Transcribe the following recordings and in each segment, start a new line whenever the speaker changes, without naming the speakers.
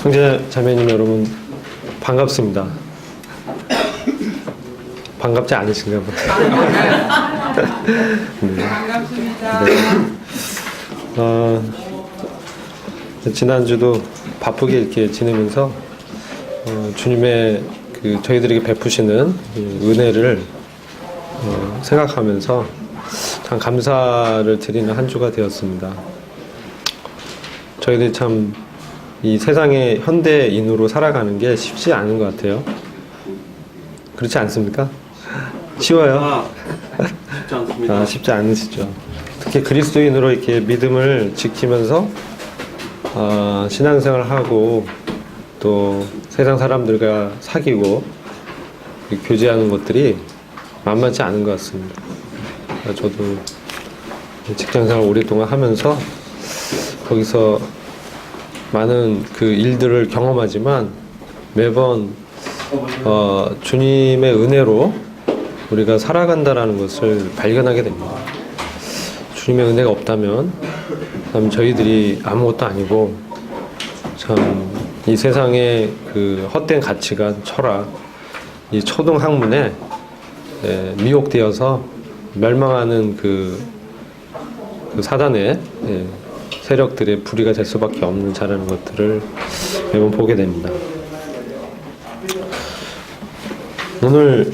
형제 자매님 여러분 반갑습니다. 반갑지 않으신가 보다. 네.
반갑습니다.
네. 지난주도 바쁘게 이렇게 지내면서 주님의 저희들에게 베푸시는 은혜를 생각하면서 참 감사를 드리는 한 주가 되었습니다. 저희들이 참 이 세상의 현대인으로 살아가는 게 쉽지 않은 것 같아요. 그렇지 않습니까? 쉬워요?
쉽지 않습니다.
쉽지 않으시죠. 특히 그리스도인으로 이렇게 믿음을 지키면서 신앙생활을 하고 또 세상 사람들과 사귀고 교제하는 것들이 만만치 않은 것 같습니다. 저도 직장생활 오랫동안 하면서 거기서 많은 그 일들을 경험하지만 매번 주님의 은혜로 우리가 살아간다라는 것을 발견하게 됩니다. 주님의 은혜가 없다면 참 저희들이 아무것도 아니고 참 이 세상의 그 헛된 가치관, 철학, 이 초등 학문에 미혹되어서 멸망하는 그 사단의 세력들의 불의가 될 수밖에 없는 자라는 것들을 매번 보게 됩니다. 오늘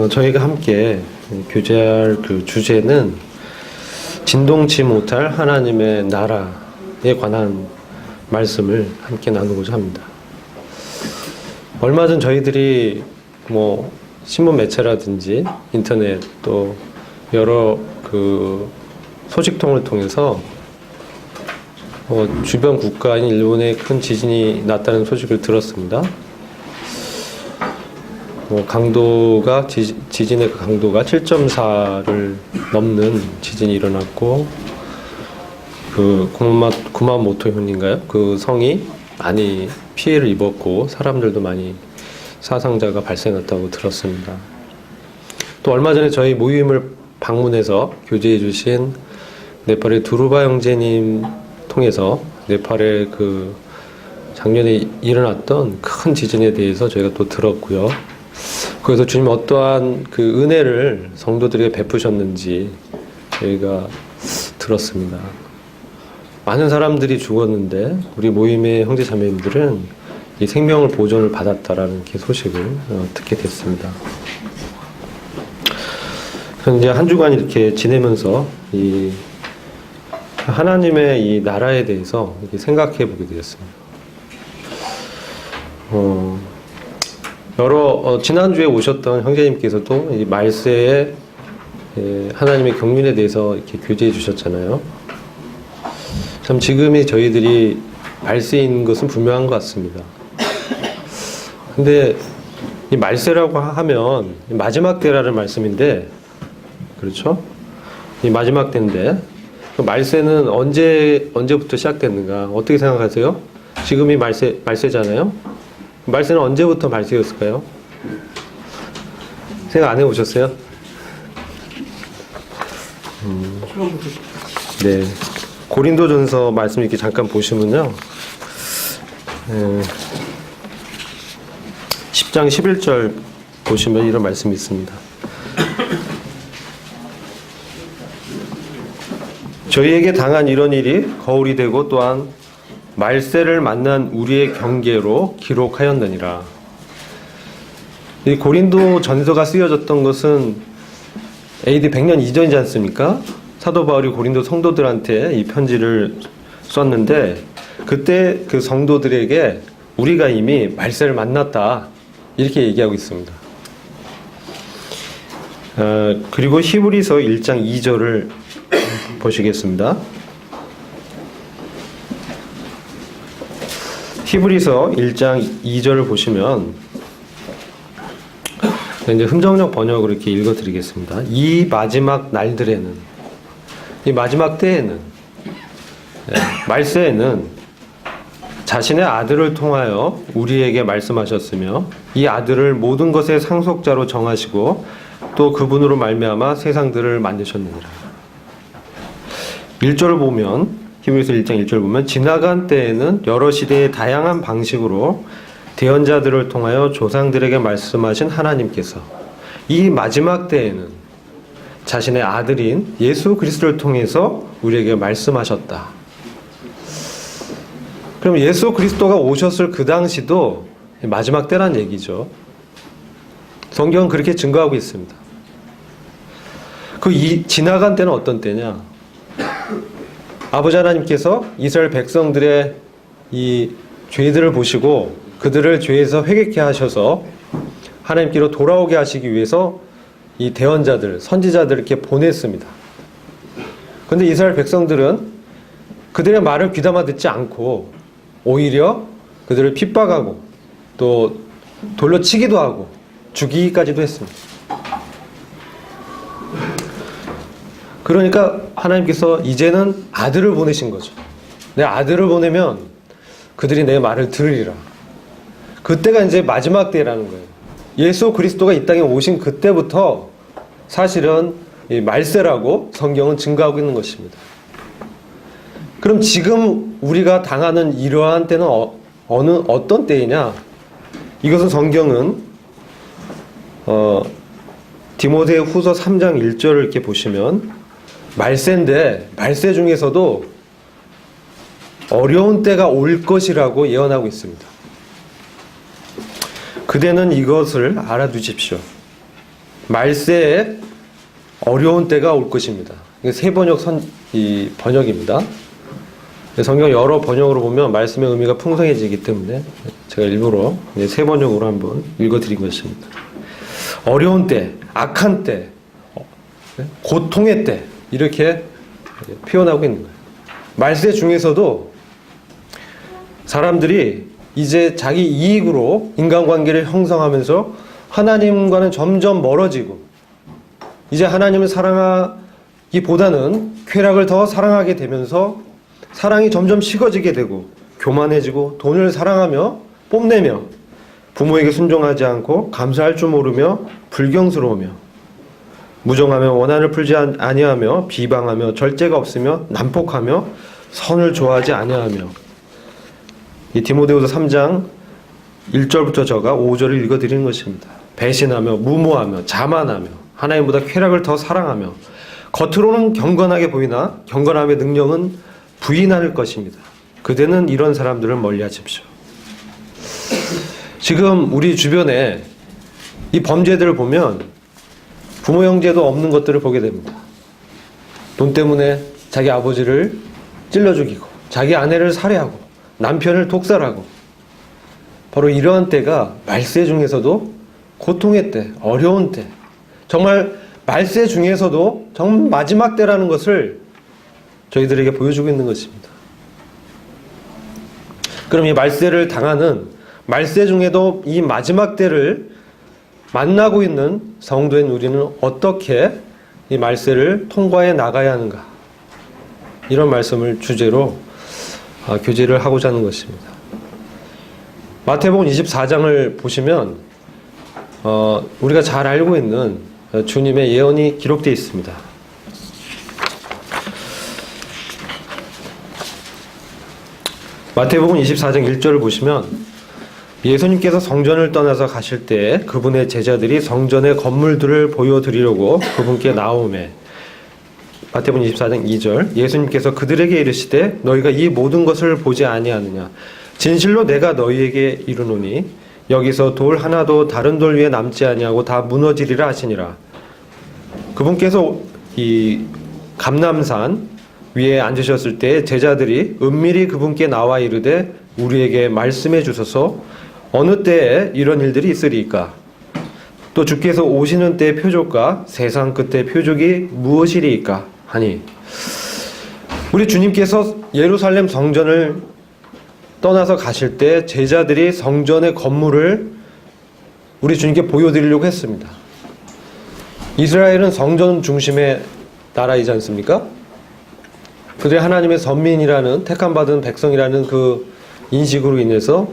저희가 함께 교제할 그 주제는 진동치 못할 하나님의 나라에 관한 말씀을 함께 나누고자 합니다. 얼마 전 저희들이 신문 매체라든지 인터넷 또 여러 그 소식통을 통해서 주변 국가인 일본에 큰 지진이 났다는 소식을 들었습니다. 지진의 강도가 7.4를 넘는 지진이 일어났고, 구마모토현인가요? 그 성이 많이 피해를 입었고, 사람들도 많이 사상자가 발생했다고 들었습니다. 또 얼마 전에 저희 모임을 방문해서 교제해 주신 네팔의 두루바 형제님 통해서 네팔의 그 작년에 일어났던 큰 지진에 대해서 저희가 또 들었고요. 거기서 주님 어떠한 그 은혜를 성도들에게 베푸셨는지 저희가 들었습니다. 많은 사람들이 죽었는데 우리 모임의 형제 자매님들은 이 생명을 보존을 받았다라는 소식을 듣게 됐습니다. 그래서 이제 한 주간 이렇게 지내면서 이 하나님의 이 나라에 대해서 이렇게 생각해 보게 되었습니다. 지난주에 오셨던 형제님께서도 이 말세에 하나님의 경륜에 대해서 이렇게 교제해 주셨잖아요. 참 지금이 저희들이 말세인 것은 분명한 것 같습니다. 근데 이 말세라고 하면 마지막 때라는 말씀인데, 그렇죠? 이 마지막 때인데 그 말세는 언제부터 시작됐는가? 어떻게 생각하세요? 지금이 말세잖아요? 말세는 언제부터 말세였을까요? 생각 안 해보셨어요? 네. 고린도전서 말씀 이렇게 잠깐 보시면요. 10장 11절 보시면 이런 말씀이 있습니다. 저희에게 당한 이런 일이 거울이 되고 또한 말세를 만난 우리의 경계로 기록하였느니라. 이 고린도 전서가 쓰여졌던 것은 AD 100년 이전이지 않습니까? 사도 바울이 고린도 성도들한테 이 편지를 썼는데 그때 그 성도들에게 우리가 이미 말세를 만났다 이렇게 얘기하고 있습니다. 그리고 히브리서 1장 2절을 보시겠습니다. 히브리서 1장 2절을 보시면 이제 흥정역 번역으로 이렇게 읽어드리겠습니다. 이 마지막 날들에는, 이 마지막 때에는, 말세에는 자신의 아들을 통하여 우리에게 말씀하셨으며 이 아들을 모든 것의 상속자로 정하시고 또 그분으로 말미암아 세상들을 만드셨느니라. 1절을 보면, 히브리서 1장 1절 보면, 지나간 때에는 여러 시대의 다양한 방식으로 대언자들을 통하여 조상들에게 말씀하신 하나님께서 이 마지막 때에는 자신의 아들인 예수 그리스도를 통해서 우리에게 말씀하셨다. 그럼 예수 그리스도가 오셨을 그 당시도 마지막 때란 얘기죠. 성경은 그렇게 증거하고 있습니다. 지나간 때는 어떤 때냐? 아버지 하나님께서 이스라엘 백성들의 이 죄들을 보시고 그들을 죄에서 회개케 하셔서 하나님께로 돌아오게 하시기 위해서 이 대언자들, 선지자들을 이렇게 보냈습니다. 그런데 이스라엘 백성들은 그들의 말을 귀담아 듣지 않고 오히려 그들을 핍박하고 또 돌로 치기도 하고 죽이기까지도 했습니다. 그러니까 하나님께서 이제는 아들을 보내신 거죠. 내 아들을 보내면 그들이 내 말을 들으리라. 그때가 이제 마지막 때라는 거예요. 예수 그리스도가 이 땅에 오신 그때부터 사실은 이 말세라고 성경은 증거하고 있는 것입니다. 그럼 지금 우리가 당하는 이러한 때는 어떤 때이냐? 이것은 성경은 디모데 후서 3장 1절을 이렇게 보시면 말세인데 말세 중에서도 어려운 때가 올 것이라고 예언하고 있습니다. 그대는 이것을 알아두십시오. 말세에 어려운 때가 올 것입니다. 이게 세 번역입니다. 성경 여러 번역으로 보면 말씀의 의미가 풍성해지기 때문에 제가 일부러 세 번역으로 한번 읽어드린 것입니다. 어려운 때, 악한 때, 고통의 때 이렇게 표현하고 있는 거예요. 말세 중에서도 사람들이 이제 자기 이익으로 인간관계를 형성하면서 하나님과는 점점 멀어지고 이제 하나님을 사랑하기보다는 쾌락을 더 사랑하게 되면서 사랑이 점점 식어지게 되고 교만해지고 돈을 사랑하며 뽐내며 부모에게 순종하지 않고 감사할 줄 모르며 불경스러우며 무정하며 원한을 풀지 아니하며 비방하며 절제가 없으며 난폭하며 선을 좋아하지 아니하며 이 디모데후서 3장 1절부터 저가 5절을 읽어드리는 것입니다. 배신하며 무모하며 자만하며 하나님보다 쾌락을 더 사랑하며 겉으로는 경건하게 보이나 경건함의 능력은 부인할 것입니다. 그대는 이런 사람들을 멀리하십시오. 지금 우리 주변에 이 범죄들을 보면 부모 형제도 없는 것들을 보게 됩니다. 돈 때문에 자기 아버지를 찔러 죽이고 자기 아내를 살해하고 남편을 독살하고 바로 이러한 때가 말세 중에서도 고통의 때, 어려운 때, 정말 말세 중에서도 정말 마지막 때라는 것을 저희들에게 보여주고 있는 것입니다. 그럼 이 말세를 당하는 말세 중에도 이 마지막 때를 만나고 있는 성도인 우리는 어떻게 이 말세를 통과해 나가야 하는가? 이런 말씀을 주제로 교제를 하고자 하는 것입니다. 마태복음 24장을 보시면 우리가 잘 알고 있는 주님의 예언이 기록되어 있습니다. 마태복음 24장 1절을 보시면 예수님께서 성전을 떠나서 가실 때 그분의 제자들이 성전의 건물들을 보여드리려고 그분께 나오매 마태복음 24장 2절 예수님께서 그들에게 이르시되 너희가 이 모든 것을 보지 아니하느냐 진실로 내가 너희에게 이르노니 여기서 돌 하나도 다른 돌 위에 남지 아니하고 다 무너지리라 하시니라. 그분께서 이 감람산 위에 앉으셨을 때 제자들이 은밀히 그분께 나와 이르되 우리에게 말씀해 주소서 어느 때에 이런 일들이 있으리이까 또 주께서 오시는 때의 표적과 세상 끝의 표적이 무엇이리이까 하니 우리 주님께서 예루살렘 성전을 떠나서 가실 때 제자들이 성전의 건물을 우리 주님께 보여드리려고 했습니다. 이스라엘은 성전 중심의 나라이지 않습니까? 그들이 하나님의 선민이라는 택함받은 백성이라는 그 인식으로 인해서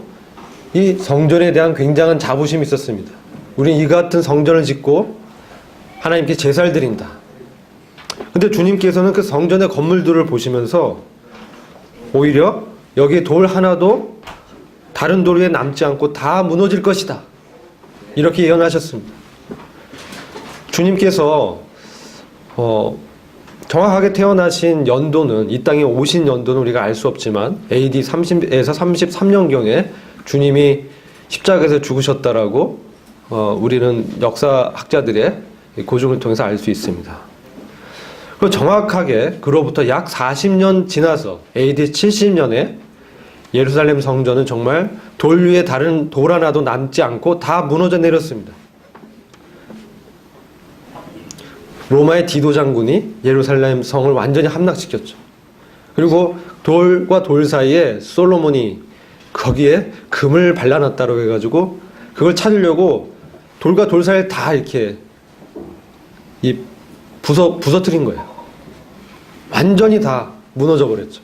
이 성전에 대한 굉장한 자부심이 있었습니다. 우리는 이 같은 성전을 짓고 하나님께 제사를 드린다. 근데 주님께서는 그 성전의 건물들을 보시면서 오히려 여기 돌 하나도 다른 돌 위에 남지 않고 다 무너질 것이다, 이렇게 예언하셨습니다. 주님께서 정확하게 태어나신 연도는, 이 땅에 오신 연도는 우리가 알 수 없지만 AD 30에서 33년경에 주님이 십자가에서 죽으셨다라고 우리는 역사학자들의 고증을 통해서 알 수 있습니다. 그리고 정확하게 그로부터 약 40년 지나서 AD 70년에 예루살렘 성전은 정말 돌 위에 다른 돌 하나도 남지 않고 다 무너져 내렸습니다. 로마의 디도 장군이 예루살렘 성을 완전히 함락시켰죠. 그리고 돌과 돌 사이에 솔로몬이 거기에 금을 발라놨다고 해가지고 그걸 찾으려고 돌과 돌 사이에 다 이렇게 부서뜨린 거예요. 완전히 다 무너져 버렸죠.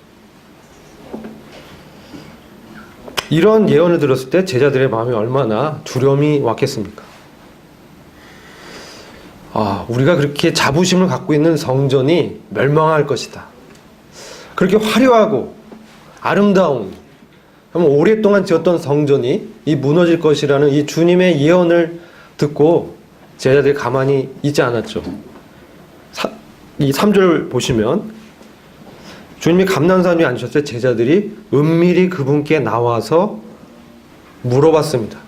이런 예언을 들었을 때 제자들의 마음이 얼마나 두려움이 왔겠습니까? 우리가 그렇게 자부심을 갖고 있는 성전이 멸망할 것이다, 그렇게 화려하고 아름다운, 오랫동안 지었던 성전이 이 무너질 것이라는 이 주님의 예언을 듣고 제자들이 가만히 있지 않았죠. 이 3절 보시면 주님이 감난산 위에 앉으셨을 때 제자들이 은밀히 그분께 나와서 물어봤습니다.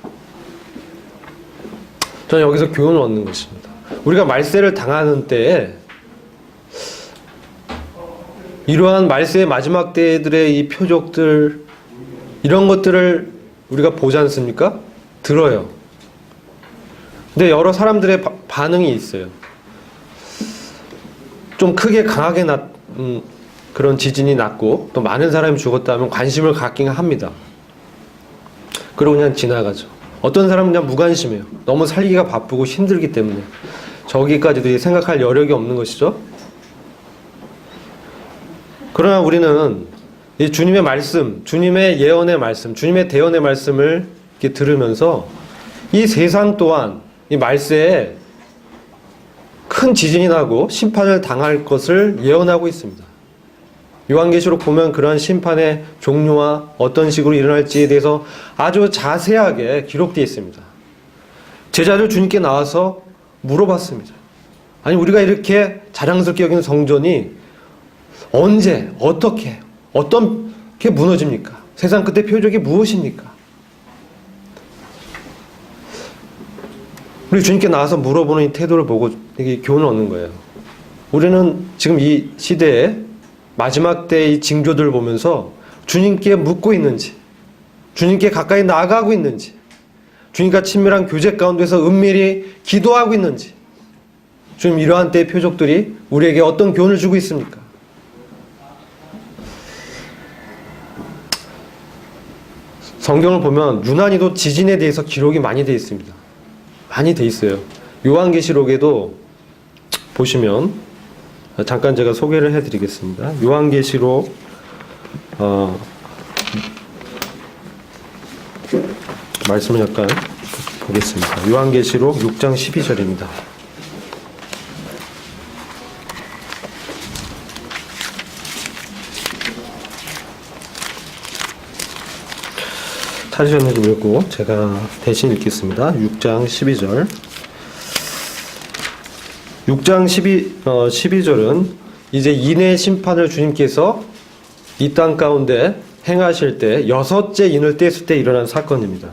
저는 여기서 교훈을 얻는 것입니다. 우리가 말세를 당하는 때에 이러한 말세의 마지막 때들의 이 표적들, 이런 것들을 우리가 보지 않습니까? 들어요. 근데 여러 사람들의 반응이 있어요. 좀 크게 강하게 그런 지진이 났고 또 많은 사람이 죽었다면 관심을 갖긴 합니다. 그러고 그냥 지나가죠. 어떤 사람은 그냥 무관심해요. 너무 살기가 바쁘고 힘들기 때문에 저기까지도 생각할 여력이 없는 것이죠. 그러나 우리는 이 주님의 말씀, 주님의 예언의 말씀, 주님의 대언의 말씀을 이렇게 들으면서 이 세상 또한 이 말세에 큰 지진이 나고 심판을 당할 것을 예언하고 있습니다. 요한계시록 보면 그러한 심판의 종류와 어떤 식으로 일어날지에 대해서 아주 자세하게 기록되어 있습니다. 제자들 주님께 나와서 물어봤습니다. 아니, 우리가 이렇게 자랑스럽게 여기는 성전이 언제, 어떻게 무너집니까? 세상 끝의 표적이 무엇입니까? 우리 주님께 나와서 물어보는 이 태도를 보고 되게 교훈을 얻는 거예요. 우리는 지금 이 시대에 마지막 때의 징조들을 보면서 주님께 묻고 있는지, 주님께 가까이 나아가고 있는지, 주님과 친밀한 교제 가운데서 은밀히 기도하고 있는지, 주님 이러한 때의 표적들이 우리에게 어떤 교훈을 주고 있습니까? 성경을 보면 유난히도 지진에 대해서 기록이 많이 되어 있습니다. 많이 되어 있어요. 요한계시록에도 보시면 잠깐 제가 소개를 해드리겠습니다. 요한계시록 말씀을 약간 보겠습니다. 요한계시록 6장 12절입니다. 찾으셨는지 모르고 제가 대신 읽겠습니다. 6장 12절. 6장 12절은 이제 인의 심판을 주님께서 이 땅 가운데 행하실 때 여섯째 인을 뗐을 때 일어난 사건입니다.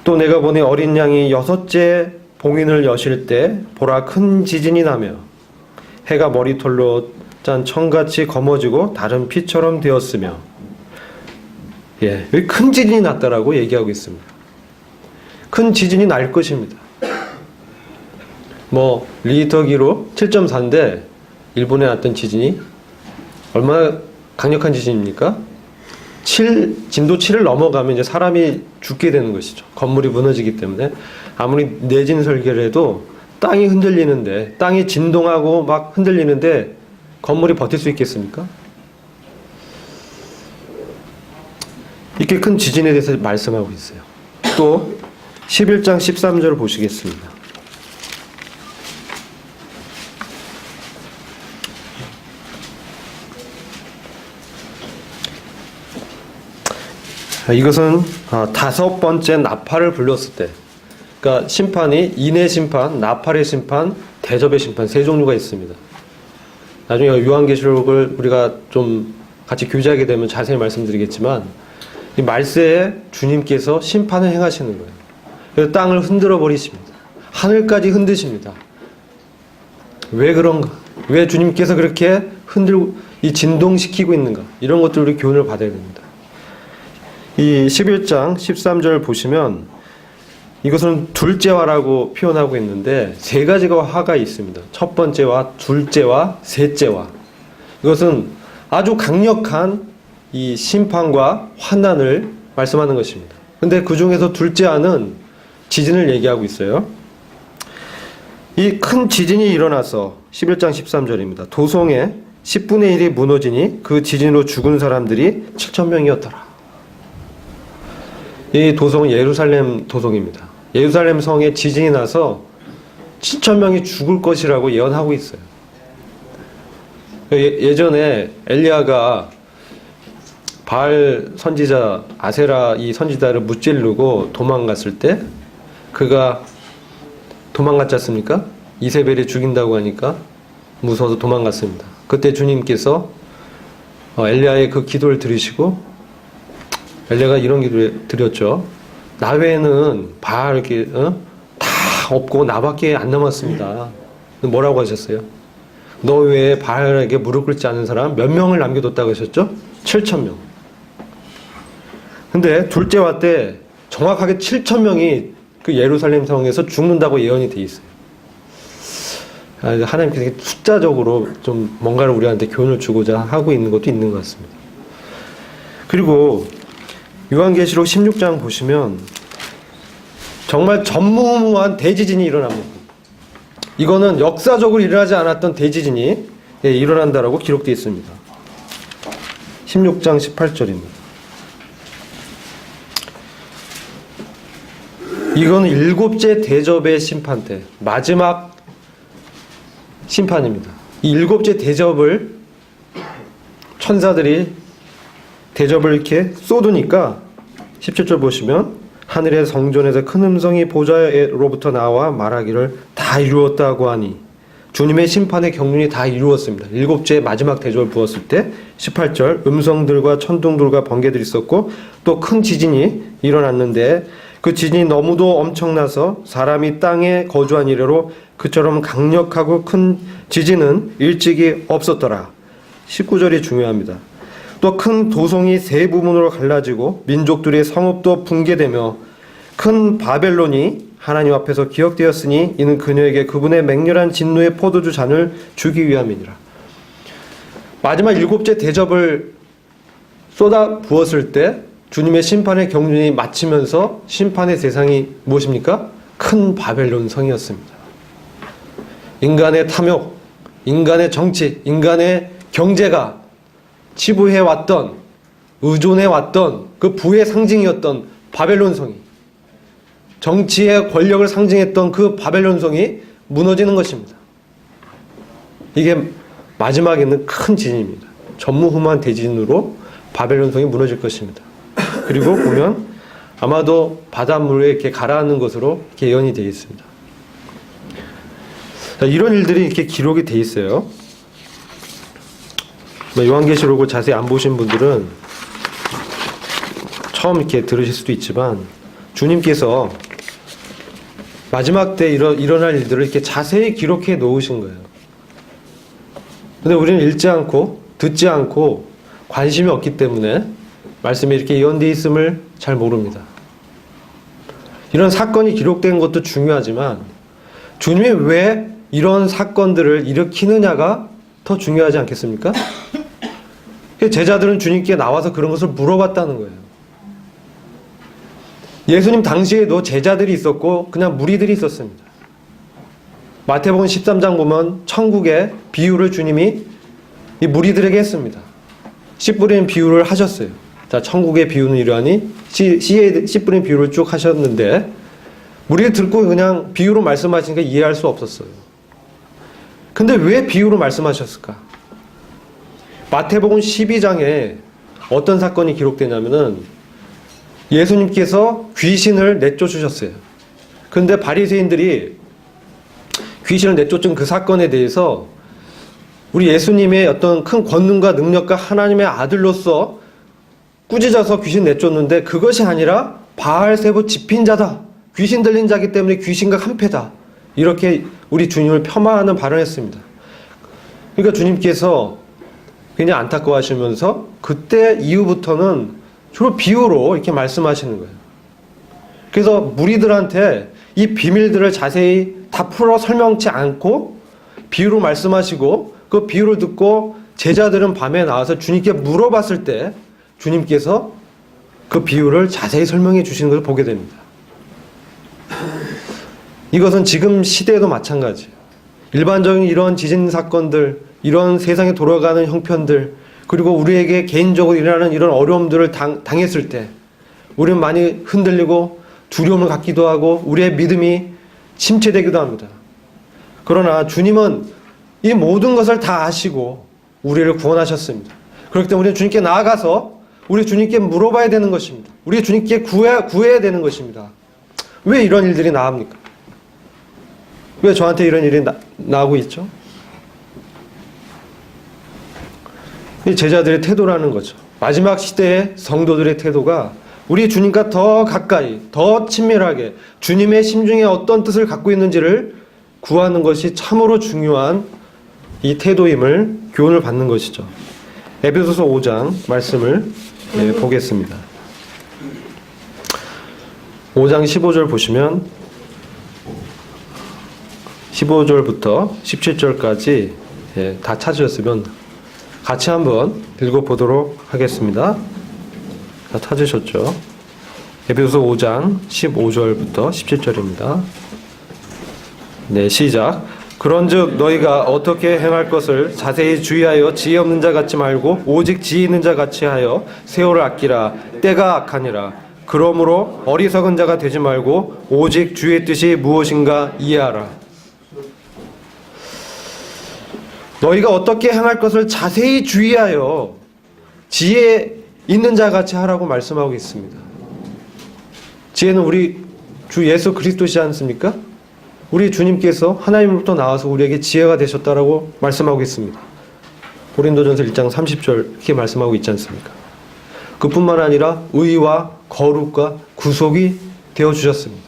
또 내가 보니 어린 양이 여섯째 봉인을 여실 때 보라 큰 지진이 나며 해가 머리털로 짠 청같이 검어지고 다른 피처럼 되었으며, 여기 큰 지진이 났다라고 얘기하고 있습니다. 큰 지진이 날 것입니다. 리히터기로 7.4인데 일본에 났던 지진이 얼마나 강력한 지진입니까? 진도 7을 넘어가면 이제 사람이 죽게 되는 것이죠. 건물이 무너지기 때문에 아무리 내진 설계를 해도 땅이 흔들리는데, 땅이 진동하고 막 흔들리는데 건물이 버틸 수 있겠습니까? 이렇게 큰 지진에 대해서 말씀하고 있어요. 또 11장 13절을 보시겠습니다. 이것은 5번째 나팔을 불렀을 때, 그러니까 심판이 인의 심판, 나팔의 심판, 대접의 심판 세 종류가 있습니다. 나중에 요한계시록을 우리가 좀 같이 교제하게 되면 자세히 말씀드리겠지만, 이 말세에 주님께서 심판을 행하시는 거예요. 그래서 땅을 흔들어 버리십니다. 하늘까지 흔드십니다. 왜 그런가? 왜 주님께서 그렇게 이 진동시키고 있는가? 이런 것들 우리 교훈을 받아야 됩니다. 이 11장 13절 보시면 이것은 둘째화라고 표현하고 있는데 세 가지가 화가 있습니다. 첫 번째와, 둘째와, 셋째와. 이것은 아주 강력한 이 심판과 환난을 말씀하는 것입니다. 근데 그 중에서 둘째화는 지진을 얘기하고 있어요. 이 큰 지진이 일어나서 11장 13절입니다. 도성의 10분의 1이 무너지니 그 지진으로 죽은 사람들이 7,000명이었더라. 이 도성은 예루살렘 도성입니다. 예루살렘 성에 지진이 나서 7,000명이 죽을 것이라고 예언하고 있어요. 예전에 엘리야가 바알 선지자 아세라 이 선지자를 무찌르고 도망갔을 때 그가 도망갔지 않습니까? 이세벨이 죽인다고 하니까 무서워서 도망갔습니다. 그때 주님께서 엘리야의 그 기도를 들으시고 엘리야가 이런 기도를 드렸죠. 나 외에는 바알 이렇게 다 없고 나밖에 안 남았습니다. 뭐라고 하셨어요? 너 외에 바알에게 무릎 꿇지 않은 사람 몇 명을 남겨뒀다고 하셨죠? 7,000명. 근데 둘째화 때 정확하게 7,000명이 그 예루살렘 성에서 죽는다고 예언이 돼 있어요. 하나님께서 숫자적으로 좀 뭔가를 우리한테 교훈을 주고자 하고 있는 것도 있는 것 같습니다. 그리고 요한계시록 16장 보시면 정말 전무후무한 대지진이 일어납니다. 이거는 역사적으로 일어나지 않았던 대지진이 일어난다라고 기록되어 있습니다. 16장 18절입니다. 이건 일곱째 대접의 심판 때 마지막 심판입니다. 이 일곱째 대접을 천사들이 대접을 이렇게 쏟으니까 17절 보시면 하늘의 성전에서 큰 음성이 보좌로부터 나와 말하기를 다 이루었다고 하니 주님의 심판의 경륜이 다 이루었습니다. 일곱째 마지막 대접을 부었을 때 18절 음성들과 천둥들과 번개들이 있었고 또 큰 지진이 일어났는데 그 지진이 너무도 엄청나서 사람이 땅에 거주한 이래로 그처럼 강력하고 큰 지진은 일찍이 없었더라. 19절이 중요합니다. 또 큰 도성이 세 부분으로 갈라지고 민족들의 성읍도 붕괴되며 큰 바벨론이 하나님 앞에서 기억되었으니 이는 그녀에게 그분의 맹렬한 진노의 포도주 잔을 주기 위함이니라. 마지막 일곱째 대접을 쏟아 부었을 때 주님의 심판의 경륜이 마치면서 심판의 대상이 무엇입니까? 큰 바벨론 성이었습니다. 인간의 탐욕, 인간의 정치, 인간의 경제가 치부해왔던, 의존해왔던 그 부의 상징이었던 바벨론 성이, 정치의 권력을 상징했던 그 바벨론 성이 무너지는 것입니다. 이게 마지막에는 큰 지진입니다. 전무후무한 대지진으로 바벨론 성이 무너질 것입니다. 그리고 보면 아마도 바닷물에 이렇게 가라앉는 것으로 이렇게 예언이 되어 있습니다. 자, 이런 일들이 이렇게 기록이 되어 있어요. 요한계시록을 자세히 안 보신 분들은 처음 이렇게 들으실 수도 있지만 주님께서 마지막 때 일어날 일들을 이렇게 자세히 기록해 놓으신 거예요. 근데 우리는 읽지 않고 듣지 않고 관심이 없기 때문에 말씀이 이렇게 예언되어 있음을 잘 모릅니다. 이런 사건이 기록된 것도 중요하지만 주님이 왜 이런 사건들을 일으키느냐가 더 중요하지 않겠습니까? 제자들은 주님께 나와서 그런 것을 물어봤다는 거예요. 예수님 당시에도 제자들이 있었고 그냥 무리들이 있었습니다. 마태복음 13장 보면 천국의 비유를 주님이 이 무리들에게 했습니다. 씨 뿌리는 비유를 하셨어요. 자, 천국의 비유는 이러하니 씨 뿌린 비유를 쭉 하셨는데 무리가 듣고 그냥 비유로 말씀하시니까 이해할 수 없었어요. 근데 왜 비유로 말씀하셨을까? 마태복음 12장에 어떤 사건이 기록되냐면은 예수님께서 귀신을 내쫓으셨어요. 그런데 바리새인들이 귀신을 내쫓은 그 사건에 대해서 우리 예수님의 어떤 큰 권능과 능력과 하나님의 아들로서 꾸짖어서 귀신 내쫓는데 그것이 아니라 바알세부 집힌자다. 귀신 들린 자기 때문에 귀신과 한패다. 이렇게 우리 주님을 폄하하는 발언을 했습니다. 그러니까 주님께서 굉장히 안타까워하시면서 그때 이후부터는 주로 비유로 이렇게 말씀하시는 거예요. 그래서 무리들한테 이 비밀들을 자세히 다 풀어 설명치 않고 비유로 말씀하시고 그 비유를 듣고 제자들은 밤에 나와서 주님께 물어봤을 때 주님께서 그 비유를 자세히 설명해 주시는 것을 보게 됩니다. 이것은 지금 시대에도 마찬가지예요. 일반적인 이런 지진 사건들, 이런 세상에 돌아가는 형편들, 그리고 우리에게 개인적으로 일어나는 이런 어려움들을 당했을 때 우리는 많이 흔들리고 두려움을 갖기도 하고 우리의 믿음이 침체되기도 합니다. 그러나 주님은 이 모든 것을 다 아시고 우리를 구원하셨습니다. 그렇기 때문에 우리는 주님께 나아가서 우리 주님께 물어봐야 되는 것입니다. 우리 주님께 구해야 되는 것입니다. 왜 이런 일들이 나옵니까? 왜 저한테 이런 일이 나오고 있죠? 이 제자들의 태도라는 거죠. 마지막 시대의 성도들의 태도가 우리 주님과 더 가까이, 더 친밀하게 주님의 심중에 어떤 뜻을 갖고 있는지를 구하는 것이 참으로 중요한 이 태도임을 교훈을 받는 것이죠. 에베소서 5장 말씀을 보겠습니다. 5장 15절 보시면 15절부터 17절까지 다 찾으셨으면 같이 한번 읽어보도록 하겠습니다. 다 찾으셨죠? 에베소서 5장 15절부터 17절입니다. 네, 시작. 그런즉 너희가 어떻게 행할 것을 자세히 주의하여 지혜 없는 자 같지 말고 오직 지혜 있는 자 같이 하여 세월을 아끼라. 때가 악하니라. 그러므로 어리석은 자가 되지 말고 오직 주의 뜻이 무엇인가 이해하라. 너희가 어떻게 행할 것을 자세히 주의하여 지혜 있는 자 같이 하라고 말씀하고 있습니다. 지혜는 우리 주 예수 그리스도시지 않습니까? 우리 주님께서 하나님으로부터 나와서 우리에게 지혜가 되셨다라고 말씀하고 있습니다. 고린도전서 1장 30절 이렇게 말씀하고 있지 않습니까? 그뿐만 아니라 의와 거룩과 구속이 되어주셨습니다.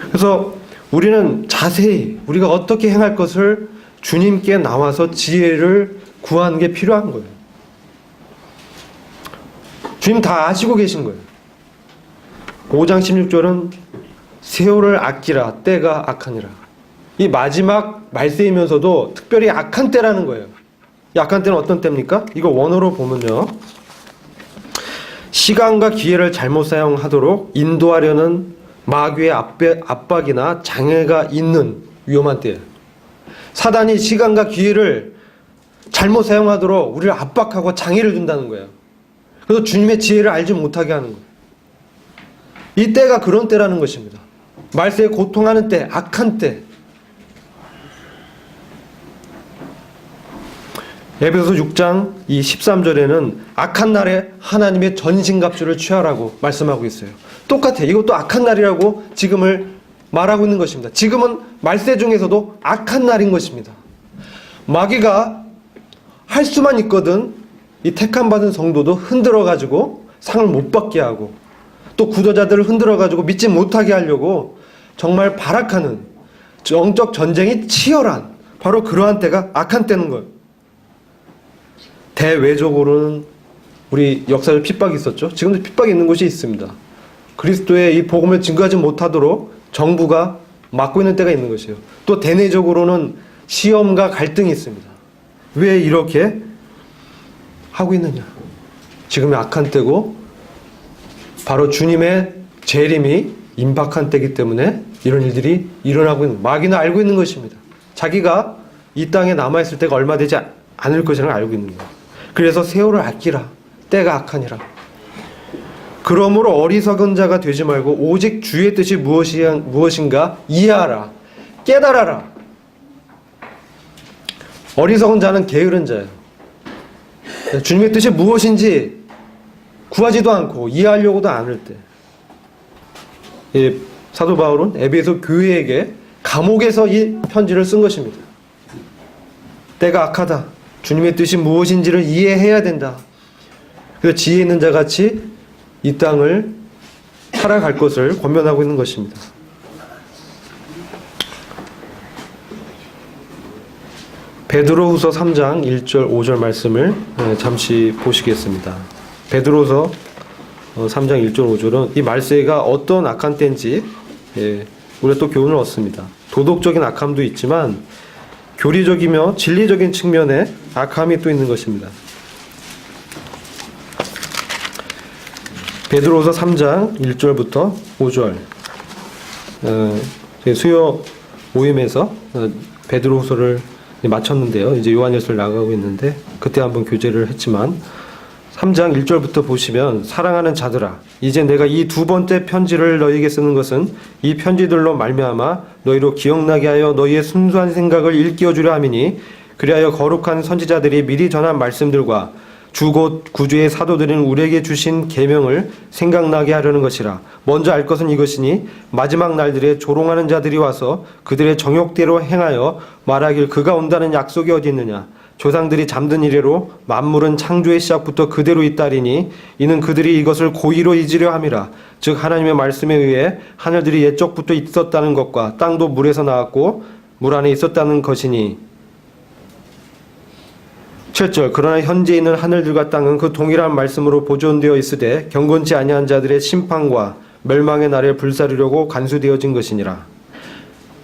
그래서 우리는 자세히 우리가 어떻게 행할 것을 주님께 나와서 지혜를 구하는 게 필요한 거예요. 주님 다 아시고 계신 거예요. 5장 16절은 세월을 아끼라 때가 악하니라. 이 마지막 말세이면서도 특별히 악한 때라는 거예요. 이 악한 때는 어떤 때입니까? 이거 원어로 보면요, 시간과 기회를 잘못 사용하도록 인도하려는 마귀의 압박이나 장애가 있는 위험한 때예요. 사단이 시간과 기회를 잘못 사용하도록 우리를 압박하고 장애를 준다는 거예요. 그래서 주님의 지혜를 알지 못하게 하는 거예요. 이 때가 그런 때라는 것입니다. 말세에 고통하는 때, 악한 때. 에베소서 6장 이 13절에는 악한 날에 하나님의 전신갑주를 취하라고 말씀하고 있어요. 똑같아요. 이것도 악한 날이라고 지금을 말하고 있는 것입니다. 지금은 말세 중에서도 악한 날인 것입니다. 마귀가 할 수만 있거든 이 택함 받은 성도도 흔들어가지고 상을 못 받게 하고 또 구도자들을 흔들어가지고 믿지 못하게 하려고 정말 발악하는 영적 전쟁이 치열한 바로 그러한 때가 악한 때는 거예요. 대외적으로는 우리 역사적 핍박이 있었죠. 지금도 핍박이 있는 곳이 있습니다. 그리스도의 이 복음을 증거하지 못하도록 정부가 막고 있는 때가 있는 것이에요. 또 대내적으로는 시험과 갈등이 있습니다. 왜 이렇게 하고 있느냐? 지금이 악한 때고 바로 주님의 재림이 임박한 때이기 때문에 이런 일들이 일어나고 있는, 마귀는 알고 있는 것입니다. 자기가 이 땅에 남아있을 때가 얼마 되지 않을 것이라는 걸 알고 있는 거예요. 그래서 세월을 아끼라. 때가 악하니라. 그러므로 어리석은 자가 되지 말고 오직 주의 뜻이 무엇인가 이해하라. 깨달아라. 어리석은 자는 게으른 자예요. 주님의 뜻이 무엇인지 구하지도 않고 이해하려고도 않을 때, 이 사도 바울은 에베소 교회에게 감옥에서 이 편지를 쓴 것입니다. 때가 악하다. 주님의 뜻이 무엇인지를 이해해야 된다. 그래서 지혜 있는 자 같이 이 땅을 살아갈 것을 권면하고 있는 것입니다. 베드로후서 3장 1절 5절 말씀을 잠시 보시겠습니다. 베드로후서 3장 1절 5절은 이 말세가 어떤 악한 때인지 우리가 또 교훈을 얻습니다. 도덕적인 악함도 있지만 교리적이며 진리적인 측면에 악함이 또 있는 것입니다. 베드로후서 3장 1절부터 5절 수요 모임에서 베드로후서를 마쳤는데요. 이제 요한일서를 나가고 있는데 그때 한번 교제를 했지만 3장 1절부터 보시면 사랑하는 자들아 이제 내가 이 두 번째 편지를 너희에게 쓰는 것은 이 편지들로 말미암아 너희로 기억나게 하여 너희의 순수한 생각을 일깨워 주려 함이니 그리하여 거룩한 선지자들이 미리 전한 말씀들과 주 곧 구주의 사도들은 우리에게 주신 계명을 생각나게 하려는 것이라. 먼저 알 것은 이것이니 마지막 날들에 조롱하는 자들이 와서 그들의 정욕대로 행하여 말하길 그가 온다는 약속이 어디 있느냐. 조상들이 잠든 이래로 만물은 창조의 시작부터 그대로 있다리니 이는 그들이 이것을 고의로 잊으려 함이라. 즉 하나님의 말씀에 의해 하늘들이 옛적부터 있었다는 것과 땅도 물에서 나왔고 물 안에 있었다는 것이니 7절 그러나 현재 있는 하늘들과 땅은 그 동일한 말씀으로 보존되어 있으되 경건치 아니한 자들의 심판과 멸망의 날에 불사르려고 간수되어진 것이니라.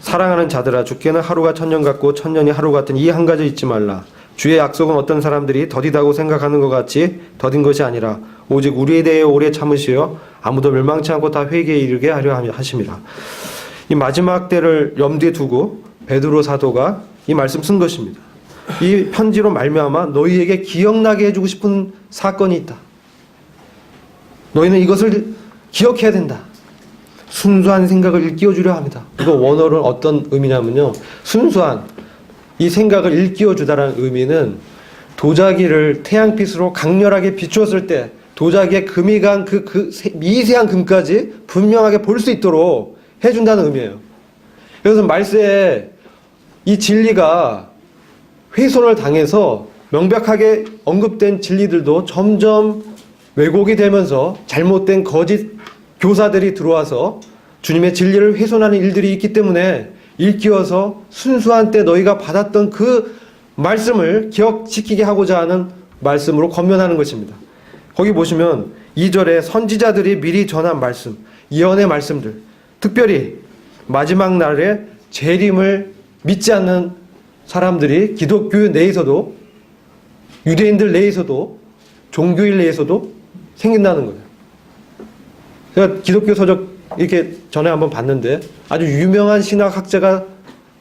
사랑하는 자들아 주께는 하루가 천년 같고 천년이 하루 같은 이 한 가지 잊지 말라. 주의 약속은 어떤 사람들이 더디다고 생각하는 것 같이 더딘 것이 아니라 오직 우리에 대해 오래 참으시어 아무도 멸망치 않고 다 회개에 이르게 하려 하심이라. 이 마지막 때를 염두에 두고 베드로 사도가 이 말씀 쓴 것입니다. 이 편지로 말미암아 너희에게 기억나게 해주고 싶은 사건이 있다. 너희는 이것을 기억해야 된다. 순수한 생각을 일깨워주려 합니다. 이거 원어는 어떤 의미냐면요. 순수한 이 생각을 일깨워주다라는 의미는 도자기를 태양빛으로 강렬하게 비추었을 때 도자기에 금이 간 그 미세한 금까지 분명하게 볼 수 있도록 해준다는 의미예요. 그래서 말세에 이 진리가 훼손을 당해서 명백하게 언급된 진리들도 점점 왜곡이 되면서 잘못된 거짓 교사들이 들어와서 주님의 진리를 훼손하는 일들이 있기 때문에 일깨워서 순수한 때 너희가 받았던 그 말씀을 기억시키게 하고자 하는 말씀으로 권면하는 것입니다. 거기 보시면 2절에 선지자들이 미리 전한 말씀, 예언의 말씀들, 특별히 마지막 날에 재림을 믿지 않는 사람들이 기독교 내에서도 유대인들 내에서도 종교인 내에서도 생긴다는 거예요. 제가 기독교 서적 이렇게 전에 한번 봤는데 아주 유명한 신학학자가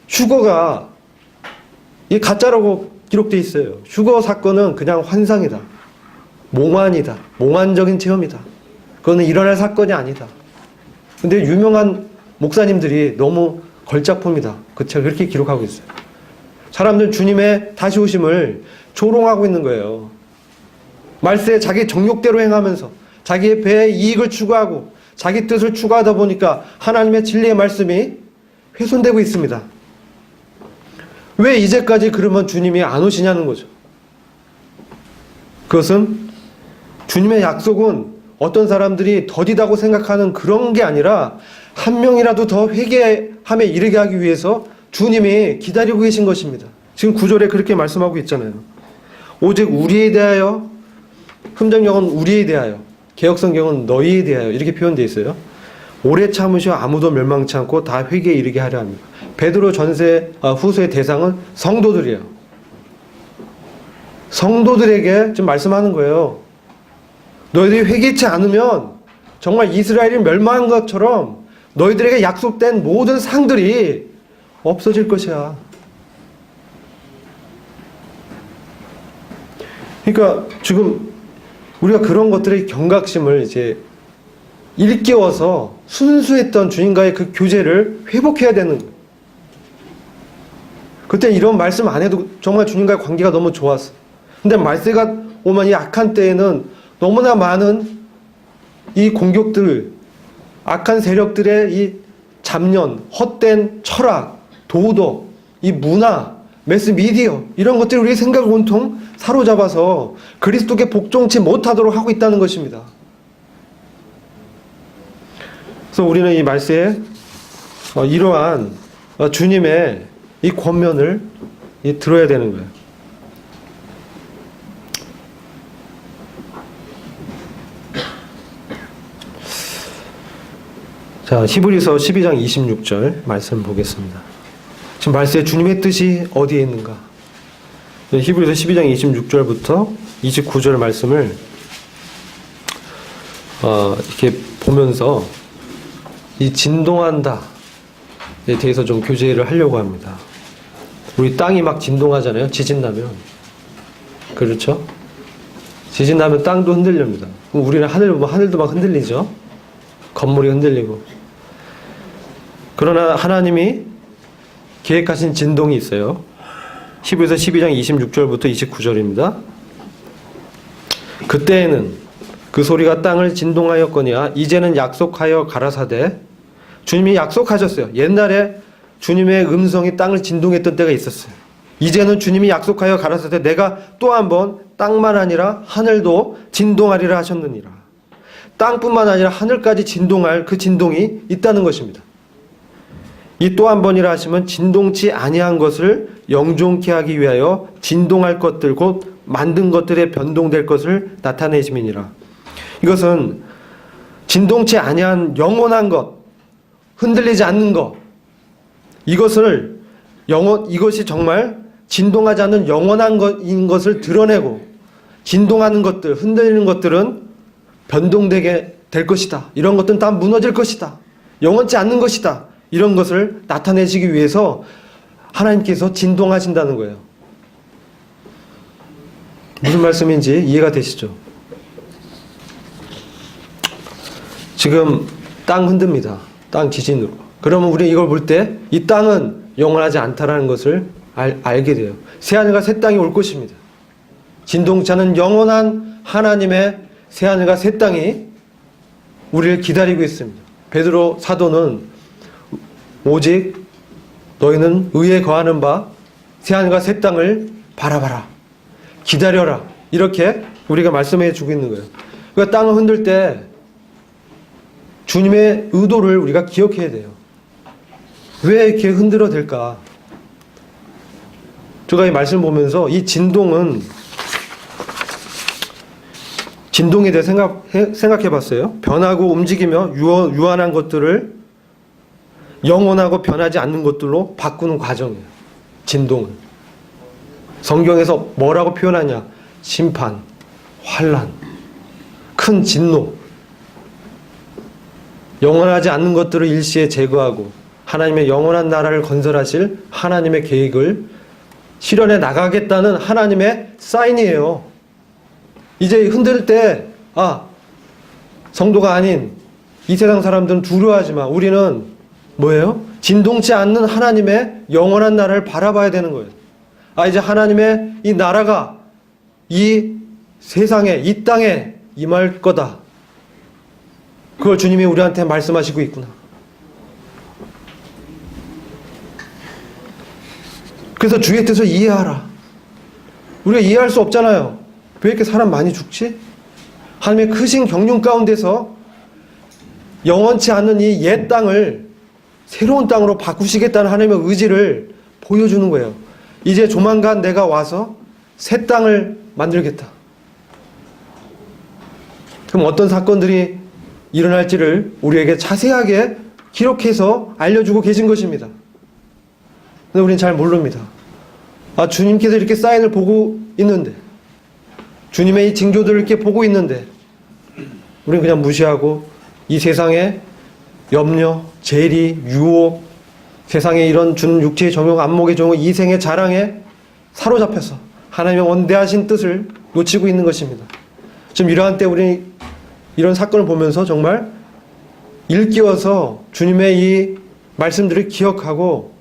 휴거가 이 가짜라고 기록되어 있어요. 휴거 사건은 그냥 환상이다. 몽환이다. 몽환적인 체험이다. 그거는 일어날 사건이 아니다. 근데 유명한 목사님들이 너무 걸작품이다. 그 책을 그렇게 기록하고 있어요. 사람들은 주님의 다시 오심을 조롱하고 있는 거예요. 말세에 자기 정욕대로 행하면서 자기의 배의 이익을 추구하고 자기 뜻을 추구하다 보니까 하나님의 진리의 말씀이 훼손되고 있습니다. 왜 이제까지 그러면 주님이 안 오시냐는 거죠. 그것은 주님의 약속은 어떤 사람들이 더디다고 생각하는 그런 게 아니라 한 명이라도 더 회개함에 이르게 하기 위해서 주님이 기다리고 계신 것입니다. 지금 9절에 그렇게 말씀하고 있잖아요. 오직 우리에 대하여, 흠정역은 우리에 대하여, 개혁성경은 너희에 대하여 이렇게 표현되어 있어요. 오래 참으셔 아무도 멸망치 않고 다 회개에 이르게 하려 합니다. 베드로 후서의 대상은 성도들이에요. 성도들에게 지금 말씀하는 거예요. 너희들이 회개치 않으면 정말 이스라엘이 멸망한 것처럼 너희들에게 약속된 모든 상들이 없어질 것이야. 그러니까 지금 우리가 그런 것들의 경각심을 이제 일깨워서 순수했던 주님과의 그 교제를 회복해야 되는 거예요. 그때 이런 말씀 안 해도 정말 주님과의 관계가 너무 좋았어. 근데 말세가 오면 이 악한 때에는 너무나 많은 이 공격들, 악한 세력들의 이 잡년, 헛된 철학, 도덕, 이 문화, 매스미디어 이런 것들이 우리의 생각을 온통 사로잡아서 그리스도께 복종치 못하도록 하고 있다는 것입니다. 그래서 우리는 이 말세에 이러한 주님의 이 권면을 들어야 되는 거예요. 자, 히브리서 12장 26절 말씀 보겠습니다. 지금 말세에 주님의 뜻이 어디에 있는가? 히브리서 12장 26절부터 29절 말씀을 이렇게 보면서 이 진동한다에 대해서 좀 교제를 하려고 합니다. 우리 땅이 막 진동하잖아요. 지진 나면. 그렇죠? 지진 나면 땅도 흔들립니다. 그럼 우리는 하늘도 막 흔들리죠. 건물이 흔들리고. 그러나 하나님이 계획하신 진동이 있어요. 히브리서 12장 26절부터 29절입니다. 그때에는 그 소리가 땅을 진동하였거니와 이제는 약속하여 가라사대. 주님이 약속하셨어요. 옛날에 주님의 음성이 땅을 진동했던 때가 있었어요. 이제는 주님이 약속하여 가라사대 내가 또 한 번 땅만 아니라 하늘도 진동하리라 하셨느니라. 땅뿐만 아니라 하늘까지 진동할 그 진동이 있다는 것입니다. 이 또 한 번이라 하시면 진동치 아니한 것을 영존케 하기 위하여 진동할 것들 곧 만든 것들에 변동될 것을 나타내심이니라. 이것은 진동치 아니한 영원한 것, 흔들리지 않는 것, 이것이 정말 진동하지 않는 영원한 것인 것을 드러내고 진동하는 것들, 흔들리는 것들은 변동되게 될 것이다. 이런 것들은 다 무너질 것이다. 영원치 않는 것이다. 이런 것을 나타내시기 위해서 하나님께서 진동하신다는 거예요. 무슨 말씀인지 이해가 되시죠? 지금 땅 흔듭니다. 땅 지진으로. 그러면 우리 이걸 볼 때 이 땅은 영원하지 않다라는 것을 알게 돼요. 새하늘과 새 땅이 올 것입니다. 진동치 않은 영원한 하나님의 새하늘과 새 땅이 우리를 기다리고 있습니다. 베드로 사도는 오직 너희는 의에 거하는 바 새하늘과 새 땅을 바라봐라. 기다려라. 이렇게 우리가 말씀해 주고 있는 거예요. 그러니까 땅을 흔들 때 주님의 의도를 우리가 기억해야 돼요. 왜 이렇게 흔들어 될까? 제가 이 말씀 보면서 이 진동은 진동에 대해 생각해 봤어요. 변하고 움직이며 유한한 것들을 영원하고 변하지 않는 것들로 바꾸는 과정이에요. 진동은. 성경에서 뭐라고 표현하냐? 심판, 환난, 큰 진노. 영원하지 않는 것들을 일시에 제거하고 하나님의 영원한 나라를 건설하실 하나님의 계획을 실현해 나가겠다는 하나님의 사인이에요. 이제 흔들 때 성도가 아닌 이 세상 사람들은 두려워하지만 우리는 뭐예요? 진동치 않는 하나님의 영원한 나라를 바라봐야 되는 거예요. 이제 하나님의 이 나라가 이 세상에 이 땅에 임할 거다. 그걸 주님이 우리한테 말씀하시고 있구나. 그래서 주의 뜻을 이해하라. 우리가 이해할 수 없잖아요. 왜 이렇게 사람 많이 죽지? 하나님의 크신 경륜 가운데서 영원치 않는 이 옛 땅을 새로운 땅으로 바꾸시겠다는 하나님의 의지를 보여주는 거예요. 이제 조만간 내가 와서 새 땅을 만들겠다. 그럼 어떤 사건들이 일어날지를 우리에게 자세하게 기록해서 알려주고 계신 것입니다. 근데 우리는 잘 모릅니다. 주님께서 이렇게 사인을 보고 있는데, 주님의 이 징조들을 이렇게 보고 있는데, 우리는 그냥 무시하고 이 세상에 염려, 재리, 유혹, 세상에 이런 준 육체의 정욕, 안목의 정욕, 이생의 자랑에 사로잡혀서 하나님의 원대하신 뜻을 놓치고 있는 것입니다. 지금 이러한 때 우리 이런 사건을 보면서 정말 일깨워서 주님의 이 말씀들을 기억하고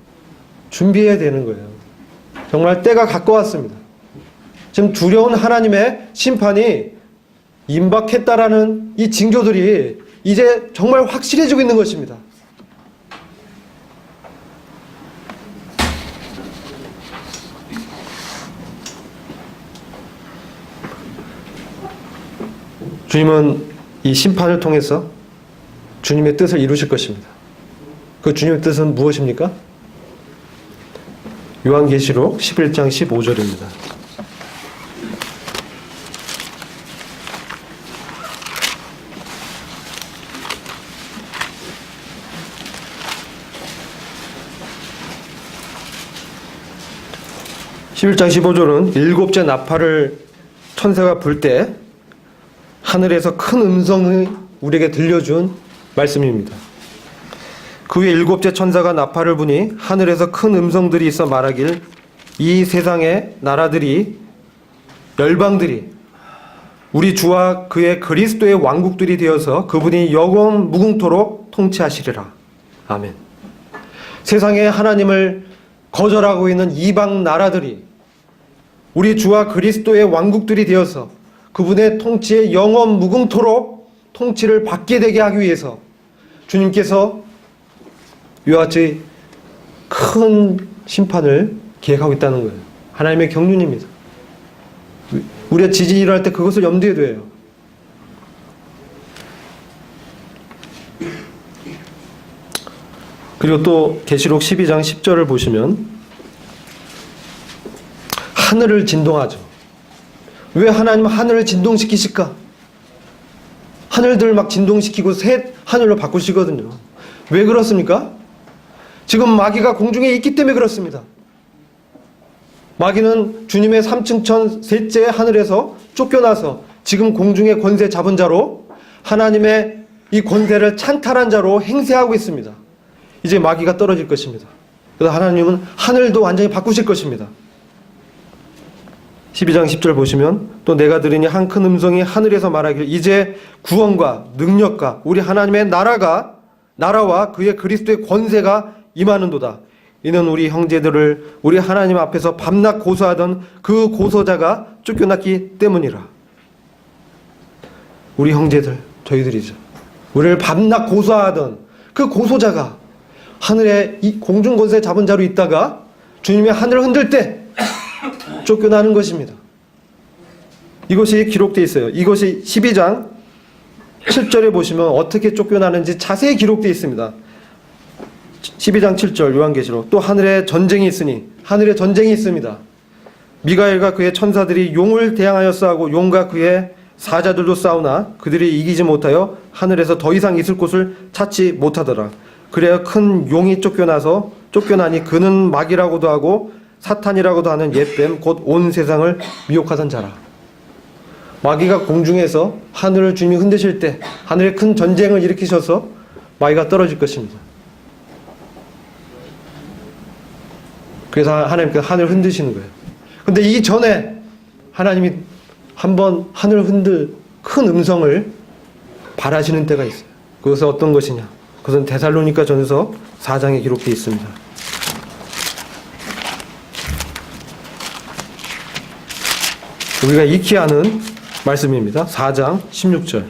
준비해야 되는 거예요. 정말 때가 가까웠습니다. 지금 두려운 하나님의 심판이 임박했다라는 이 징조들이 이제 정말 확실해지고 있는 것입니다. 주님은 이 심판을 통해서 주님의 뜻을 이루실 것입니다. 그 주님의 뜻은 무엇입니까? 요한계시록 11장 15절입니다. (11장 15절은) 일곱째 나팔을 천사가 불 때 하늘에서 큰 음성이 우리에게 들려준 말씀입니다. 그 후에 일곱째 천사가 나팔을 부니 하늘에서 큰 음성들이 있어 말하길, 이 세상의 나라들이, 열방들이 우리 주와 그의 그리스도의 왕국들이 되어서 그분이 영원 무궁토록 통치하시리라. 아멘. 세상에 하나님을 거절하고 있는 이방 나라들이 우리 주와 그리스도의 왕국들이 되어서 그분의 통치에 영원 무궁토록 통치를 받게 되게 하기 위해서 주님께서 이와 같이 큰 심판을 계획하고 있다는 거예요. 하나님의 경륜입니다. 우리가 지진이 일어날 때 그것을 염두에 둬요. 그리고 또 계시록 12장 10절을 보시면 하늘을 진동하죠. 왜 하나님은 하늘을 진동시키실까? 하늘들 막 진동시키고 새 하늘로 바꾸시거든요. 왜 그렇습니까? 지금 마귀가 공중에 있기 때문에 그렇습니다. 마귀는 주님의 3층천 셋째 하늘에서 쫓겨나서 지금 공중의 권세 잡은 자로, 하나님의 이 권세를 찬탈한 자로 행세하고 있습니다. 이제 마귀가 떨어질 것입니다. 그래서 하나님은 하늘도 완전히 바꾸실 것입니다. 12장 10절 보시면 또 내가 들으니 한 큰 음성이 하늘에서 말하기를, 이제 구원과 능력과 우리 하나님의 나라와 그의 그리스도의 권세가 임하는도다. 이는 우리 형제들을 우리 하나님 앞에서 밤낮 고소하던 그 고소자가 쫓겨났기 때문이라. 우리 형제들, 저희들이죠. 우리를 밤낮 고소하던 그 고소자가 하늘에 이 공중 권세 잡은 자로 있다가 주님의 하늘을 흔들 때 쫓겨나는 것입니다. 이것이 기록되어 있어요. 이것이 12장 7절에 보시면 어떻게 쫓겨나는지 자세히 기록되어 있습니다. 12장 7절 요한계시록, 또 하늘에 전쟁이 있으니, 하늘에 전쟁이 있습니다. 미가엘과 그의 천사들이 용을 대항하여 싸우고 용과 그의 사자들도 싸우나 그들이 이기지 못하여 하늘에서 더 이상 있을 곳을 찾지 못하더라. 그래야 큰 용이 쫓겨나니 그는 마귀라고도 하고 사탄이라고도 하는 옛뱀 곧 온 세상을 미혹하던 자라. 마귀가 공중에서 하늘을 주님이 흔드실 때 하늘에 큰 전쟁을 일으키셔서 마귀가 떨어질 것입니다. 그래서 하나님께서 하늘을 흔드시는 거예요. 근데 이 전에 하나님이 한번 하늘을 흔들 큰 음성을 발하시는 때가 있어요. 그것은 어떤 것이냐? 그것은 데살로니가 전서 4장에 기록되어 있습니다. 우리가 익히 아는 말씀입니다. 4장 16절.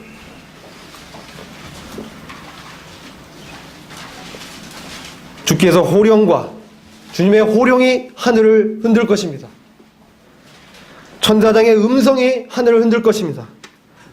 주께서 호령과 주님의 호령이 하늘을 흔들 것입니다. 천사장의 음성이 하늘을 흔들 것입니다.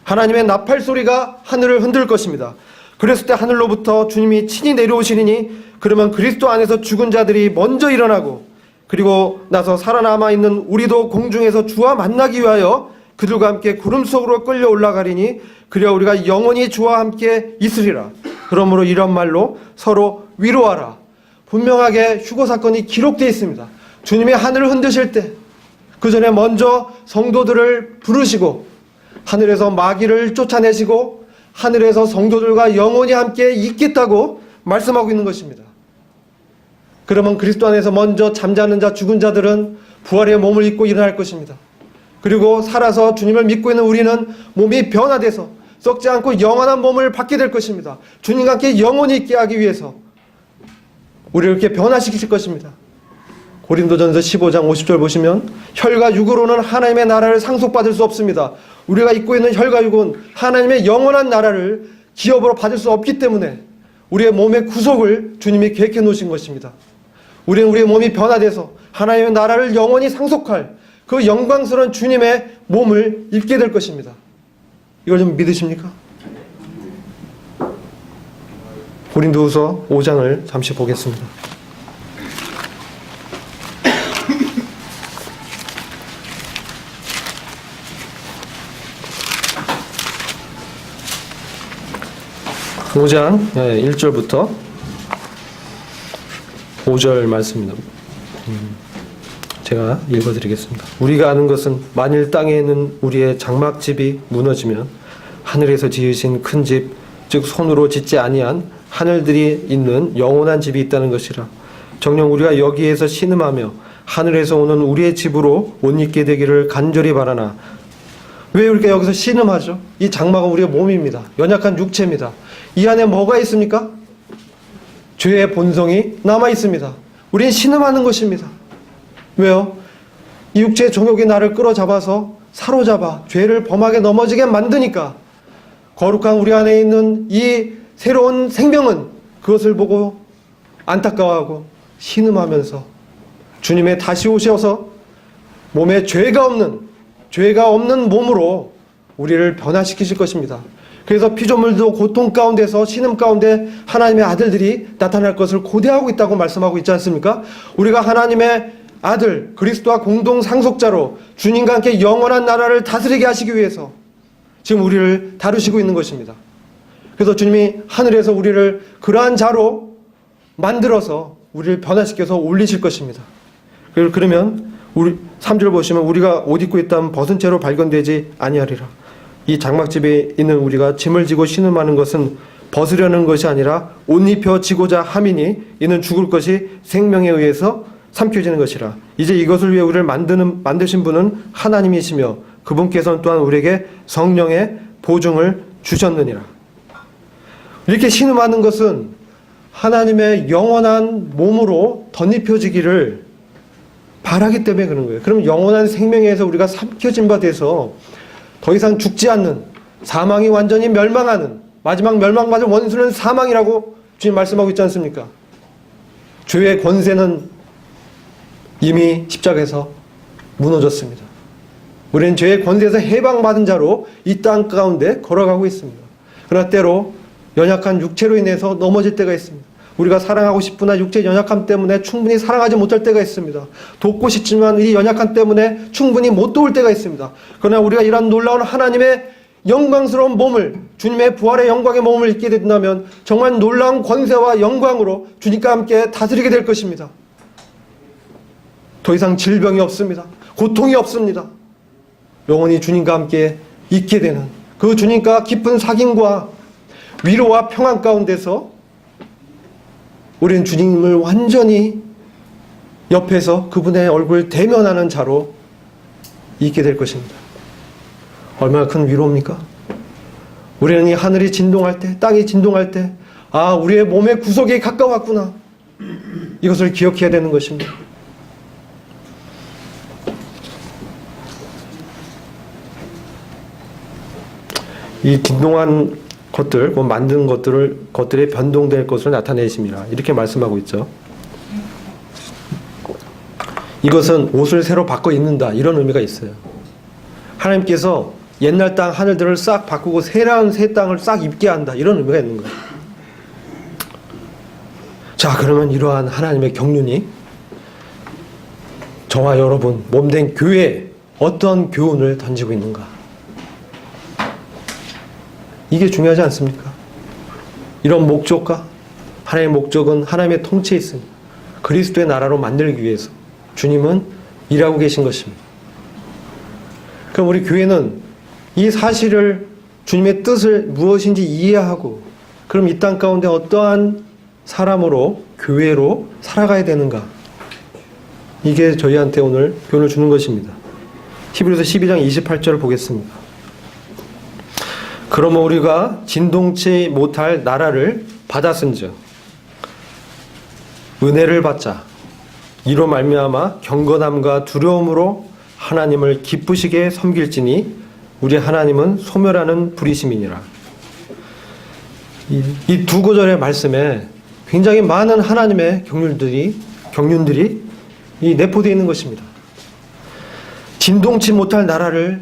하나님의 나팔 소리가 하늘을 흔들 것입니다. 그랬을 때 하늘로부터 주님이 친히 내려오시리니, 그러면 그리스도 안에서 죽은 자들이 먼저 일어나고 그리고 나서 살아남아 있는 우리도 공중에서 주와 만나기 위하여 그들과 함께 구름 속으로 끌려 올라가리니, 그리하 우리가 영원히 주와 함께 있으리라. 그러므로 이런 말로 서로 위로하라. 분명하게 휴거 사건이 기록되어 있습니다. 주님이 하늘을 흔드실 때 그 전에 먼저 성도들을 부르시고 하늘에서 마귀를 쫓아내시고 하늘에서 성도들과 영원히 함께 있겠다고 말씀하고 있는 것입니다. 그러면 그리스도 안에서 먼저 잠자는 자, 죽은 자들은 부활의 몸을 입고 일어날 것입니다. 그리고 살아서 주님을 믿고 있는 우리는 몸이 변화돼서 썩지 않고 영원한 몸을 받게 될 것입니다. 주님과 함께 영원히 있게 하기 위해서 우리를 이렇게 변화시키실 것입니다. 고린도전서 15장 50절 보시면 혈과 육으로는 하나님의 나라를 상속받을 수 없습니다.
우리가 입고 있는 혈과육은 하나님의 영원한 나라를 기업으로 받을 수 없기 때문에 우리의 몸의 구속을 주님이 계획해 놓으신 것입니다. 우리는 우리의 몸이 변화돼서 하나님의 나라를 영원히 상속할 그 영광스러운 주님의 몸을 입게 될 것입니다. 이걸 좀 믿으십니까? 고린도후서 5장을 잠시 보겠습니다. 오 장 1절부터 5절 말씀입니다. 제가 읽어드리겠습니다. 우리가 아는 것은 만일 땅에 있는 우리의 장막집이 무너지면 하늘에서 지으신 큰 집, 즉 손으로 짓지 아니한 하늘들이 있는 영원한 집이 있다는 것이라. 정녕 우리가 여기에서 신음하며 하늘에서 오는 우리의 집으로 옷 입게 되기를 간절히 바라나. 왜 우리가 여기서 신음하죠? 이 장막은 우리의 몸입니다. 연약한 육체입니다. 이 안에 뭐가 있습니까? 죄의 본성이 남아 있습니다. 우리는 신음하는 것입니다. 왜요? 이 육체의 정욕이 나를 끌어잡아서 사로잡아 죄를 범하게 넘어지게 만드니까 거룩한 우리 안에 있는 이 새로운 생명은 그것을 보고 안타까워하고 신음하면서 주님의 다시 오셔서 몸에 죄가 없는 몸으로 우리를 변화시키실 것입니다. 그래서 피조물도 고통 가운데서 신음 가운데 하나님의 아들들이 나타날 것을 고대하고 있다고 말씀하고 있지 않습니까? 우리가 하나님의 아들 그리스도와 공동 상속자로 주님과 함께 영원한 나라를 다스리게 하시기 위해서 지금 우리를 다루시고 있는 것입니다. 그래서 주님이 하늘에서 우리를 그러한 자로 만들어서 우리를 변화시켜서 올리실 것입니다. 그러면 우리 3절 보시면 우리가 옷 입고 있다면 벗은 채로 발견되지 아니하리라. 이 장막집에 있는 우리가 짐을 지고 신음하는 것은 벗으려는 것이 아니라 옷 입혀 지고자 함이니 이는 죽을 것이 생명에 의해서 삼켜지는 것이라. 이제 이것을 위해 우리를 만드신 분은 하나님이시며 그분께서는 또한 우리에게 성령의 보증을 주셨느니라. 이렇게 신음하는 것은 하나님의 영원한 몸으로 덧입혀지기를 바라기 때문에 그런 거예요. 그럼 영원한 생명에 의해서 우리가 삼켜진 바 돼서 더 이상 죽지 않는, 사망이 완전히 멸망하는, 마지막 멸망받을 원수는 사망이라고 주님 말씀하고 있지 않습니까? 죄의 권세는 이미 십자가에서 무너졌습니다. 우리는 죄의 권세에서 해방받은 자로 이 땅 가운데 걸어가고 있습니다. 그러나 때로 연약한 육체로 인해서 넘어질 때가 있습니다. 우리가 사랑하고 싶으나 육체의 연약함 때문에 충분히 사랑하지 못할 때가 있습니다. 돕고 싶지만 이 연약함 때문에 충분히 못 도울 때가 있습니다. 그러나 우리가 이런 놀라운 하나님의 영광스러운 몸을, 주님의 부활의 영광의 몸을 입게 된다면 정말 놀라운 권세와 영광으로 주님과 함께 다스리게 될 것입니다. 더 이상 질병이 없습니다. 고통이 없습니다. 영원히 주님과 함께 있게 되는 그 주님과 깊은 사귐과 위로와 평안 가운데서 우리는 주님을 완전히 옆에서 그분의 얼굴을 대면하는 자로 있게 될 것입니다. 얼마나 큰 위로입니까? 우리는 이 하늘이 진동할 때, 땅이 진동할 때, 아, 우리의 몸의 구속이 가까웠구나. 이것을 기억해야 되는 것입니다. 이 진동한 것들, 만든 것들의 변동될 것을 나타내십니다. 이렇게 말씀하고 있죠. 이것은 옷을 새로 바꿔 입는다. 이런 의미가 있어요. 하나님께서 옛날 땅 하늘들을 싹 바꾸고 새로운 새 땅을 싹 입게 한다. 이런 의미가 있는 거예요. 자, 그러면 이러한 하나님의 경륜이 저와 여러분 몸된 교회에 어떤 교훈을 던지고 있는가? 이게 중요하지 않습니까? 이런 목적과 하나님의 목적은 하나님의 통치에 있습니다. 그리스도의 나라로 만들기 위해서 주님은 일하고 계신 것입니다. 그럼 우리 교회는 이 사실을 주님의 뜻을 무엇인지 이해하고 그럼 이 땅 가운데 어떠한 사람으로 교회로 살아가야 되는가? 이게 저희한테 오늘 교훈을 주는 것입니다. 히브리서 12장 28절을 보겠습니다. 그러면 우리가 진동치 못할 나라를 받았은즉 은혜를 받자. 이로 말미암아 경건함과 두려움으로 하나님을 기쁘시게 섬길지니 우리 하나님은 소멸하는 불의심이니라. 이 두 구절의 말씀에 굉장히 많은 하나님의 경륜들이 내포되어 있는 것입니다. 진동치 못할 나라를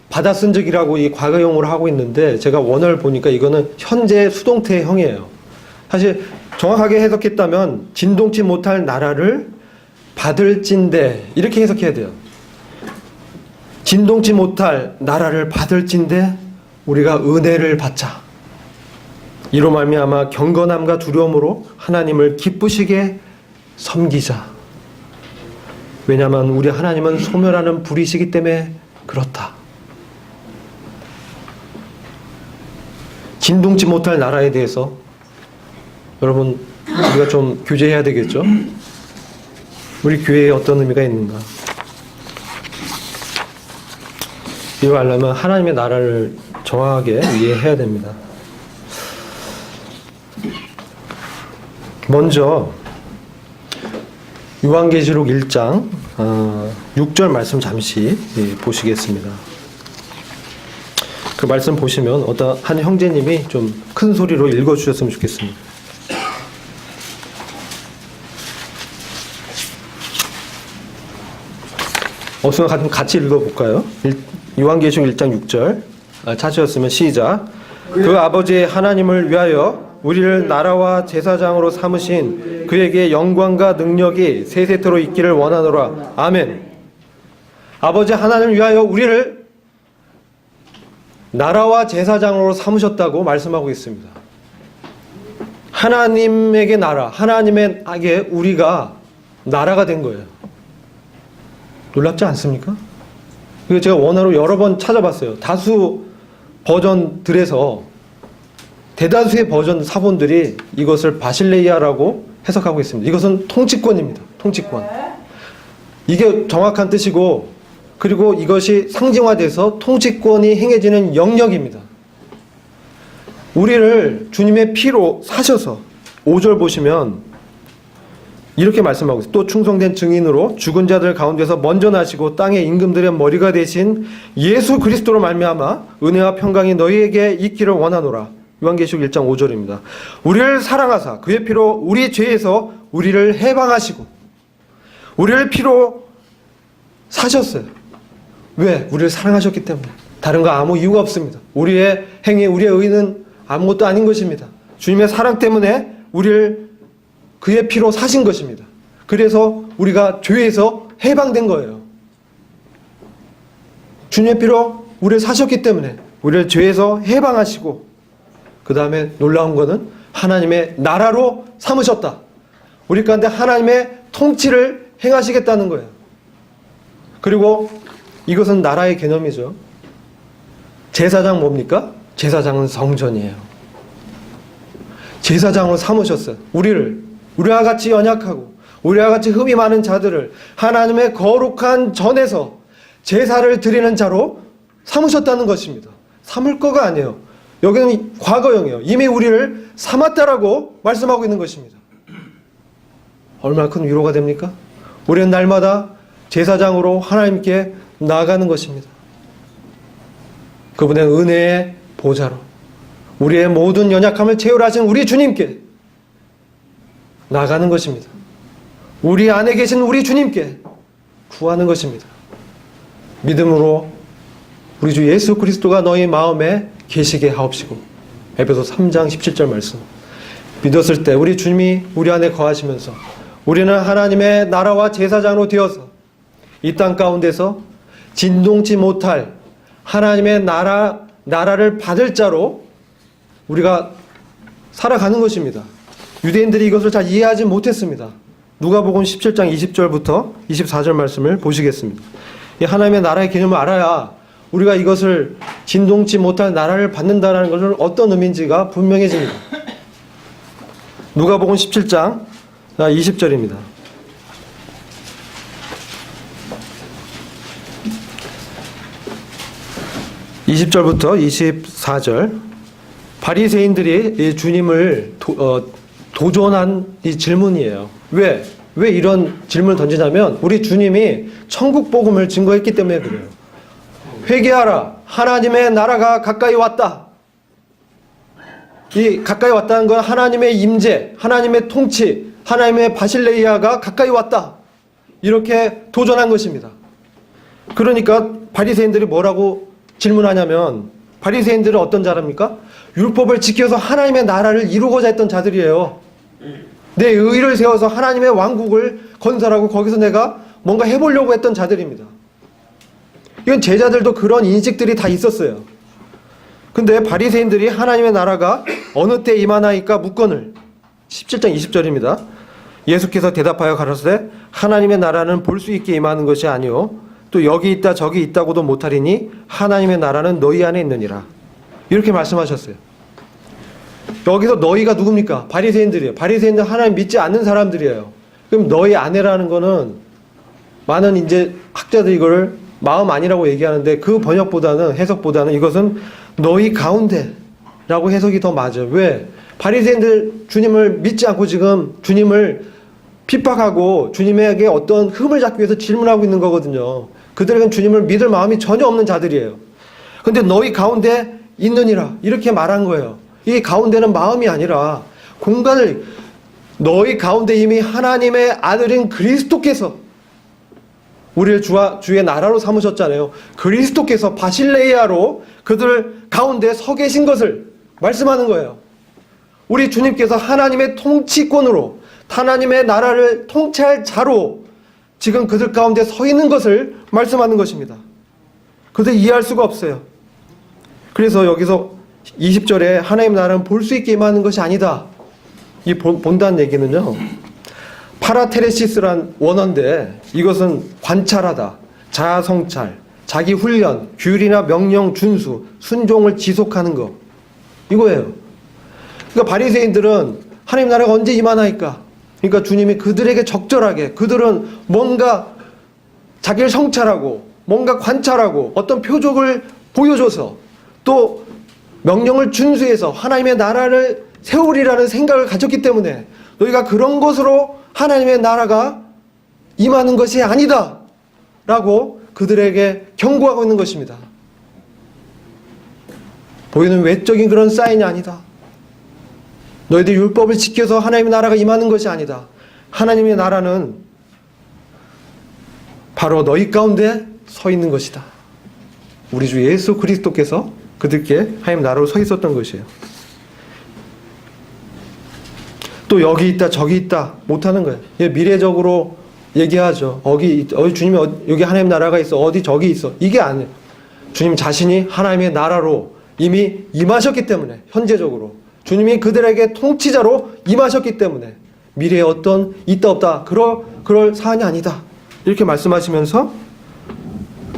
받아 쓴 적이라고 이 과거형으로 하고 있는데, 제가 원어를 보니까 이거는 현재 수동태형이에요. 사실 정확하게 해석했다면 진동치 못할 나라를 받을진대, 이렇게 해석해야 돼요. 진동치 못할 나라를 받을진대 우리가 은혜를 받자. 이로 말미암아 경건함과 두려움으로 하나님을 기쁘시게 섬기자. 왜냐하면 우리 하나님은 소멸하는 불이시기 때문에 그렇다. 진동치 못할 나라에 대해서 여러분 우리가 좀 교제해야 되겠죠? 우리 교회에 어떤 의미가 있는가? 이거 알려면 하나님의 나라를 정확하게 이해해야 됩니다. 먼저 요한계시록 1장 6절 말씀 잠시 보시겠습니다. 그 말씀 보시면 어떤 한 형제님이 좀 큰 소리로 읽어주셨으면 좋겠습니다. 어서 같이 읽어볼까요? 요한계시록 1장 6절 찾으셨으면 시작. 그 아버지 하나님을 위하여 우리를 나라와 제사장으로 삼으신 그에게 영광과 능력이 세세토록 있기를 원하노라. 아멘. 아버지 하나님을 위하여 우리를 나라와 제사장으로 삼으셨다고 말씀하고 있습니다. 하나님에게 나라, 하나님에게 우리가 나라가 된 거예요. 놀랍지 않습니까? 이거 제가 원어로 여러 번 찾아봤어요. 다수 버전들에서 대다수의 버전 사본들이 이것을 바실레이아라고 해석하고 있습니다. 이것은 통치권입니다. 통치권. 이게 정확한 뜻이고, 그리고 이것이 상징화돼서 통치권이 행해지는 영역입니다. 우리를 주님의 피로 사셔서 5절 보시면 이렇게 말씀하고 있어요. 또 충성된 증인으로 죽은 자들 가운데서 먼저 나시고 땅의 임금들의 머리가 되신 예수 그리스도로 말미암아 은혜와 평강이 너희에게 있기를 원하노라. 요한계시록 1장 5절입니다. 우리를 사랑하사 그의 피로 우리 죄에서 우리를 해방하시고 우리를 피로 사셨어요. 왜? 우리를 사랑하셨기 때문에. 다른 거 아무 이유가 없습니다. 우리의 행위, 우리의 의는 아무것도 아닌 것입니다. 주님의 사랑 때문에 우리를 그의 피로 사신 것입니다. 그래서 우리가 죄에서 해방된 거예요. 주님의 피로 우리를 사셨기 때문에 우리를 죄에서 해방하시고, 그 다음에 놀라운 것은 하나님의 나라로 삼으셨다. 우리 가운데 하나님의 통치를 행하시겠다는 거예요. 그리고 이것은 나라의 개념이죠. 제사장 뭡니까? 제사장은 성전이에요. 제사장으로 삼으셨어요. 우리와 같이 연약하고 우리와 같이 흠이 많은 자들을 하나님의 거룩한 전에서 제사를 드리는 자로 삼으셨다는 것입니다. 삼을 거가 아니에요. 여기는 과거형이에요. 이미 우리를 삼았다라고 말씀하고 있는 것입니다. 얼마나 큰 위로가 됩니까? 우리는 날마다 제사장으로 하나님께 나아가는 것입니다. 그분의 은혜의 보좌로 우리의 모든 연약함을 채우려 하신 우리 주님께 나가는 것입니다. 우리 안에 계신 우리 주님께 구하는 것입니다. 믿음으로 우리 주 예수 그리스도가 너희 마음에 계시게 하옵시고. 에베소 3장 17절 말씀. 믿었을 때 우리 주님이 우리 안에 거하시면서 우리는 하나님의 나라와 제사장으로 되어서 이 땅 가운데서 진동치 못할 하나님의 나라를 받을 자로 우리가 살아가는 것입니다. 유대인들이 이것을 잘 이해하지 못했습니다. 누가복음 17장 20절부터 24절 말씀을 보시겠습니다. 이 하나님의 나라의 개념을 알아야 우리가 이것을 진동치 못할 나라를 받는다는 것을 어떤 의미인지가 분명해집니다. 누가복음 17장 20절입니다. 20절부터 24절. 바리새인들이 주님을 도전한 이 질문이에요. 왜 이런 질문을 던지냐면 우리 주님이 천국 복음을 증거했기 때문에 그래요. 회개하라. 하나님의 나라가 가까이 왔다. 이 가까이 왔다는 건 하나님의 임재, 하나님의 통치, 하나님의 바실레이아가 가까이 왔다. 이렇게 도전한 것입니다. 그러니까 바리새인들이 뭐라고 질문하냐면, 바리새인들은 어떤 자랍니까? 율법을 지켜서 하나님의 나라를 이루고자 했던 자들이에요. 내 의를 세워서 하나님의 왕국을 건설하고 거기서 내가 뭔가 해보려고 했던 자들입니다. 이건 제자들도 그런 인식들이 다 있었어요. 근데 바리새인들이 하나님의 나라가 어느 때 임하나이까 묻거늘, 17장 20절입니다. 예수께서 대답하여 가라사대 하나님의 나라는 볼 수 있게 임하는 것이 아니요 또 여기 있다 저기 있다고도 못하리니 하나님의 나라는 너희 안에 있느니라. 이렇게 말씀하셨어요. 여기서 너희가 누굽니까? 바리새인들이에요. 바리새인들 하나님 믿지 않는 사람들이에요. 그럼 너희 안에라는 거는 많은 이제 학자들이 이걸 마음 아니라고 얘기하는데, 그 번역보다는, 해석보다는 이것은 너희 가운데라고 해석이 더 맞아요. 왜? 바리새인들 주님을 믿지 않고 지금 주님을 핍박하고 주님에게 어떤 흠을 잡기 위해서 질문하고 있는 거거든요. 그들에겐 주님을 믿을 마음이 전혀 없는 자들이에요. 근데 너희 가운데 있느니라 이렇게 말한 거예요. 이 가운데는 마음이 아니라 공간을, 너희 가운데 이미 하나님의 아들인 그리스도께서 우리를 주의 나라로 삼으셨잖아요. 그리스도께서 바실레이아로 그들 가운데 서 계신 것을 말씀하는 거예요. 우리 주님께서 하나님의 통치권으로 하나님의 나라를 통치할 자로 지금 그들 가운데 서 있는 것을 말씀하는 것입니다. 그들 이해할 수가 없어요. 그래서 여기서 20절에 하나님 나라는 볼 수 있게 임하는 것이 아니다. 이 본다는 얘기는요, 파라테레시스란 원어인데 이것은 관찰하다, 자아성찰, 자기 훈련, 규율이나 명령 준수, 순종을 지속하는 것, 이거예요. 그러니까 바리새인들은 하나님 나라가 언제 임하나이까? 그러니까 주님이 그들에게 적절하게, 그들은 뭔가 자기를 성찰하고 뭔가 관찰하고 어떤 표적을 보여줘서 또 명령을 준수해서 하나님의 나라를 세우리라는 생각을 가졌기 때문에 너희가 그런 것으로 하나님의 나라가 임하는 것이 아니다 라고 그들에게 경고하고 있는 것입니다. 보이는 외적인 그런 사인이 아니다. 너희들 율법을 지켜서 하나님의 나라가 임하는 것이 아니다. 하나님의 나라는 바로 너희 가운데 서 있는 것이다. 우리 주 예수 그리스도께서 그들께 하나님 나라로 서 있었던 것이에요. 또 여기 있다 저기 있다 못하는 거예요. 미래적으로 얘기하죠. 주님이 여기 하나님 나라가 있어, 어디 저기 있어, 이게 아니에요. 주님 자신이 하나님의 나라로 이미 임하셨기 때문에, 현재적으로 주님이 그들에게 통치자로 임하셨기 때문에 미래에 어떤 있다 없다 그럴 사안이 아니다 이렇게 말씀하시면서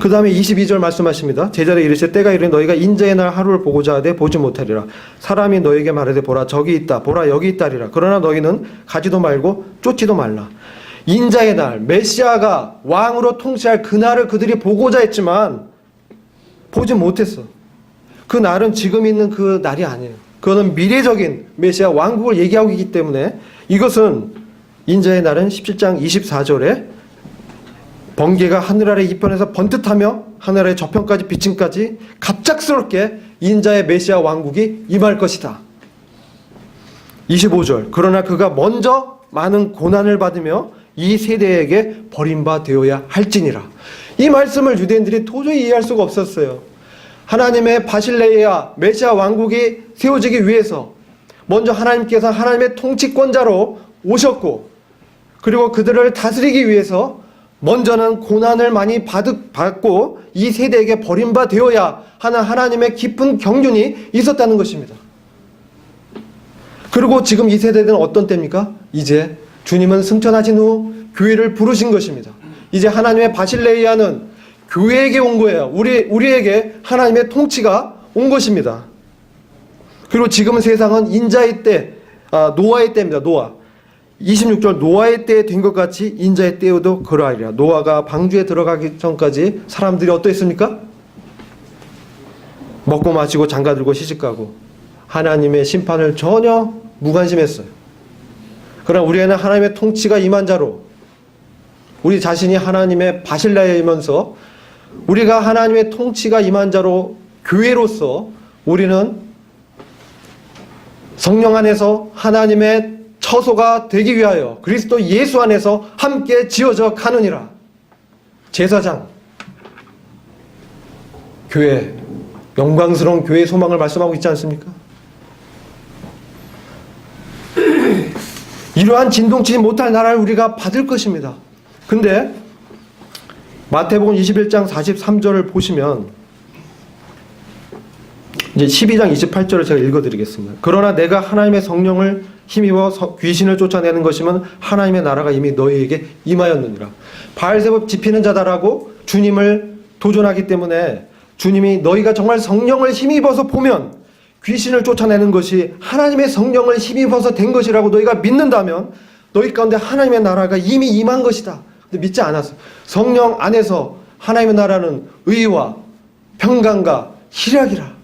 그 다음에 22절 말씀하십니다. 제자들이 이르시되 때가 이르니 너희가 인자의 날 하루를 보고자 하되 보지 못하리라. 사람이 너희에게 말하되 보라 저기 있다 보라 여기 있다리라. 그러나 너희는 가지도 말고 쫓지도 말라. 인자의 날, 메시아가 왕으로 통치할 그날을 그들이 보고자 했지만 보지 못했어. 그 날은 지금 있는 그 날이 아니에요. 그거는 미래적인 메시아 왕국을 얘기하고 있기 때문에 이것은 인자의 날은 17장 24절에 번개가 하늘 아래 이편에서 번듯하며 하늘 아래 저편까지 비층까지 갑작스럽게 인자의 메시아 왕국이 임할 것이다. 25절 그러나 그가 먼저 많은 고난을 받으며 이 세대에게 버림받아야 할지니라. 이 말씀을 유대인들이 도저히 이해할 수가 없었어요. 하나님의 바실레이아 메시아 왕국이 세워지기 위해서 먼저 하나님께서 하나님의 통치권자로 오셨고, 그리고 그들을 다스리기 위해서 먼저는 고난을 많이 받고 이 세대에게 버림받아야 하는 하나님의 깊은 경륜이 있었다는 것입니다. 그리고 지금 이 세대는 어떤 때입니까? 이제 주님은 승천하신 후 교회를 부르신 것입니다. 이제 하나님의 바실레이아는 교회에게 온 거예요. 우리에게 하나님의 통치가 온 것입니다. 그리고 지금 세상은 인자의 때, 노아의 때입니다. 노아. 26절 노아의 때에 된 것 같이 인자의 때에도 그러하리라. 노아가 방주에 들어가기 전까지 사람들이 어떠했습니까? 먹고 마시고 장가들고 시집가고 하나님의 심판을 전혀 무관심했어요. 그러나 우리에는 하나님의 통치가 임한 자로 우리 자신이 하나님의 바실레이아이면서 우리가 하나님의 통치가 임한 자로 교회로서 우리는 성령 안에서 하나님의 처소가 되기 위하여 그리스도 예수 안에서 함께 지어져 가느니라. 제사장, 교회, 영광스러운 교회의 소망을 말씀하고 있지 않습니까? 이러한 진동치지 못할 나라를 우리가 받을 것입니다. 근데 마태복음 21장 43절을 보시면 이제 12장 28절을 제가 읽어드리겠습니다. 그러나 내가 하나님의 성령을 힘입어 귀신을 쫓아내는 것이면 하나님의 나라가 이미 너희에게 임하였느니라. 바알세법 지피는 자다라고 주님을 도전하기 때문에 주님이 너희가 정말 성령을 힘입어서 보면 귀신을 쫓아내는 것이 하나님의 성령을 힘입어서 된 것이라고 너희가 믿는다면 너희 가운데 하나님의 나라가 이미 임한 것이다. 근데 믿지 않았어. 성령 안에서 하나님의 나라는 의와 평강과 희락이라.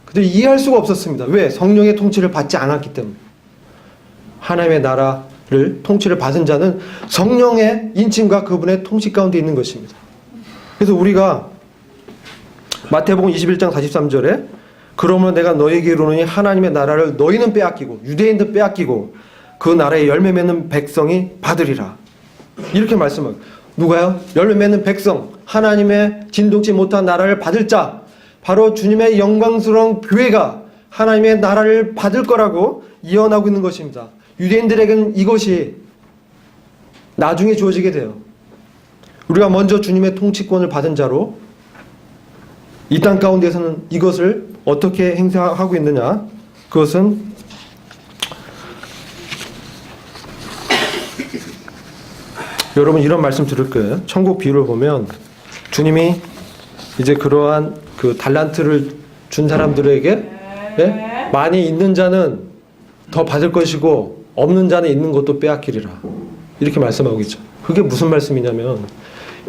근데 이해할 수가 없었습니다. 왜? 성령의 통치를 받지 않았기 때문에. 하나님의 나라를 통치를 받은 자는 성령의 인침과 그분의 통치 가운데 있는 것입니다. 그래서 우리가 마태복음 21장 43절에 그러면 내가 너희에게 이르노니 하나님의 나라를 너희는 빼앗기고 유대인도 빼앗기고 그 나라에 열매 맺는 백성이 받으리라. 이렇게 말씀하고 누가요? 열매 맺는 백성, 하나님의 진동치 못한 나라를 받을 자, 바로 주님의 영광스러운 교회가 하나님의 나라를 받을 거라고 예언하고 있는 것입니다. 유대인들에게는 이것이 나중에 주어지게 돼요. 우리가 먼저 주님의 통치권을 받은 자로 이 땅 가운데서는 이것을 어떻게 행사하고 있느냐? 그것은 여러분 이런 말씀 들을 거예요. 천국 비유를 보면 주님이 이제 그러한 그 달란트를 준 사람들에게 예? 많이 있는 자는 더 받을 것이고 없는 자는 있는 것도 빼앗기리라. 이렇게 말씀하고 있죠. 그게 무슨 말씀이냐면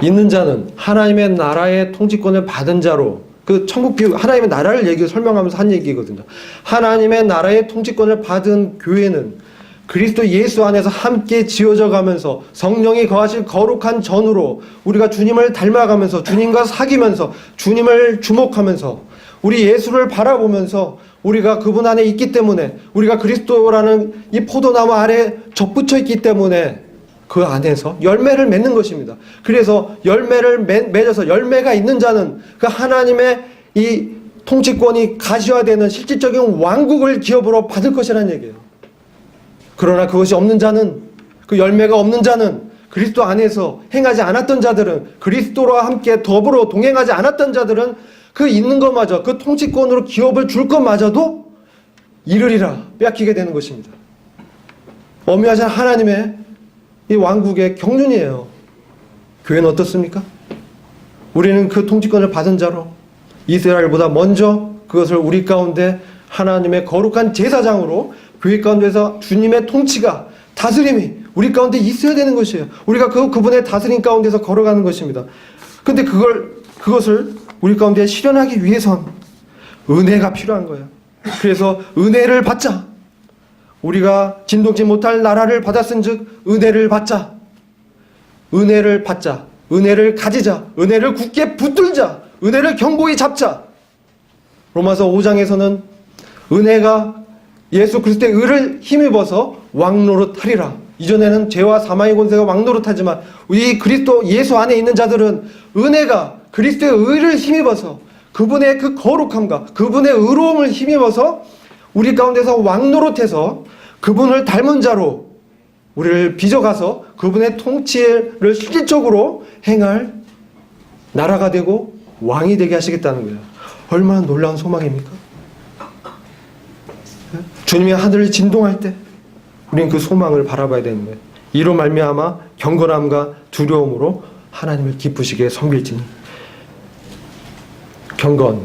있는 자는 하나님의 나라의 통치권을 받은 자로 그 천국 비유 하나님의 나라를 설명하면서 한 얘기거든요. 하나님의 나라의 통치권을 받은 교회는 그리스도 예수 안에서 함께 지어져 가면서 성령이 거하실 거룩한 전으로 우리가 주님을 닮아가면서 주님과 사귀면서 주님을 주목하면서 우리 예수를 바라보면서 우리가 그분 안에 있기 때문에 우리가 그리스도라는 이 포도나무 아래 접붙여 있기 때문에 그 안에서 열매를 맺는 것입니다. 그래서 열매를 맺어서 열매가 있는 자는 그 하나님의 이 통치권이 가시화되는 실질적인 왕국을 기업으로 받을 것이라는 얘기예요. 그러나 그것이 없는 자는, 그 열매가 없는 자는 그리스도 안에서 행하지 않았던 자들은, 그리스도와 함께 더불어 동행하지 않았던 자들은 그 있는 것마저, 그 통치권으로 기업을 줄 것마저도 잃으리라, 빼앗기게 되는 것입니다. 엄밀하신 하나님의 이 왕국의 경륜이에요. 교회는 어떻습니까? 우리는 그 통치권을 받은 자로 이스라엘보다 먼저 그것을 우리 가운데 하나님의 거룩한 제사장으로 교회 가운데서 주님의 통치가, 다스림이 우리 가운데 있어야 되는 것이에요. 우리가 그분의 다스림 가운데서 걸어가는 것입니다. 근데 그것을 우리 가운데 실현하기 위해선 은혜가 필요한 거예요. 그래서 은혜를 받자. 우리가 진동치 못할 나라를 받았은 즉 은혜를 받자. 은혜를 받자. 은혜를 가지자. 은혜를 굳게 붙들자. 은혜를 견고히 잡자. 로마서 5장에서는 은혜가 예수 그리스도의 의를 힘입어서 왕노릇하리라. 이전에는 죄와 사망의 권세가 왕노릇하지만 이 그리스도 예수 안에 있는 자들은 은혜가 그리스도의 의를 힘입어서 그분의 그 거룩함과 그분의 의로움을 힘입어서 우리 가운데서 왕노릇해서 그분을 닮은 자로 우리를 빚어가서 그분의 통치를 실질적으로 행할 나라가 되고 왕이 되게 하시겠다는 거예요. 얼마나 놀라운 소망입니까? 주님이 하늘을 진동할 때 우리는 그 소망을 바라봐야 되는 거예요. 이로 말미암아 경건함과 두려움으로 하나님을 기쁘시게 섬길지니. 경건,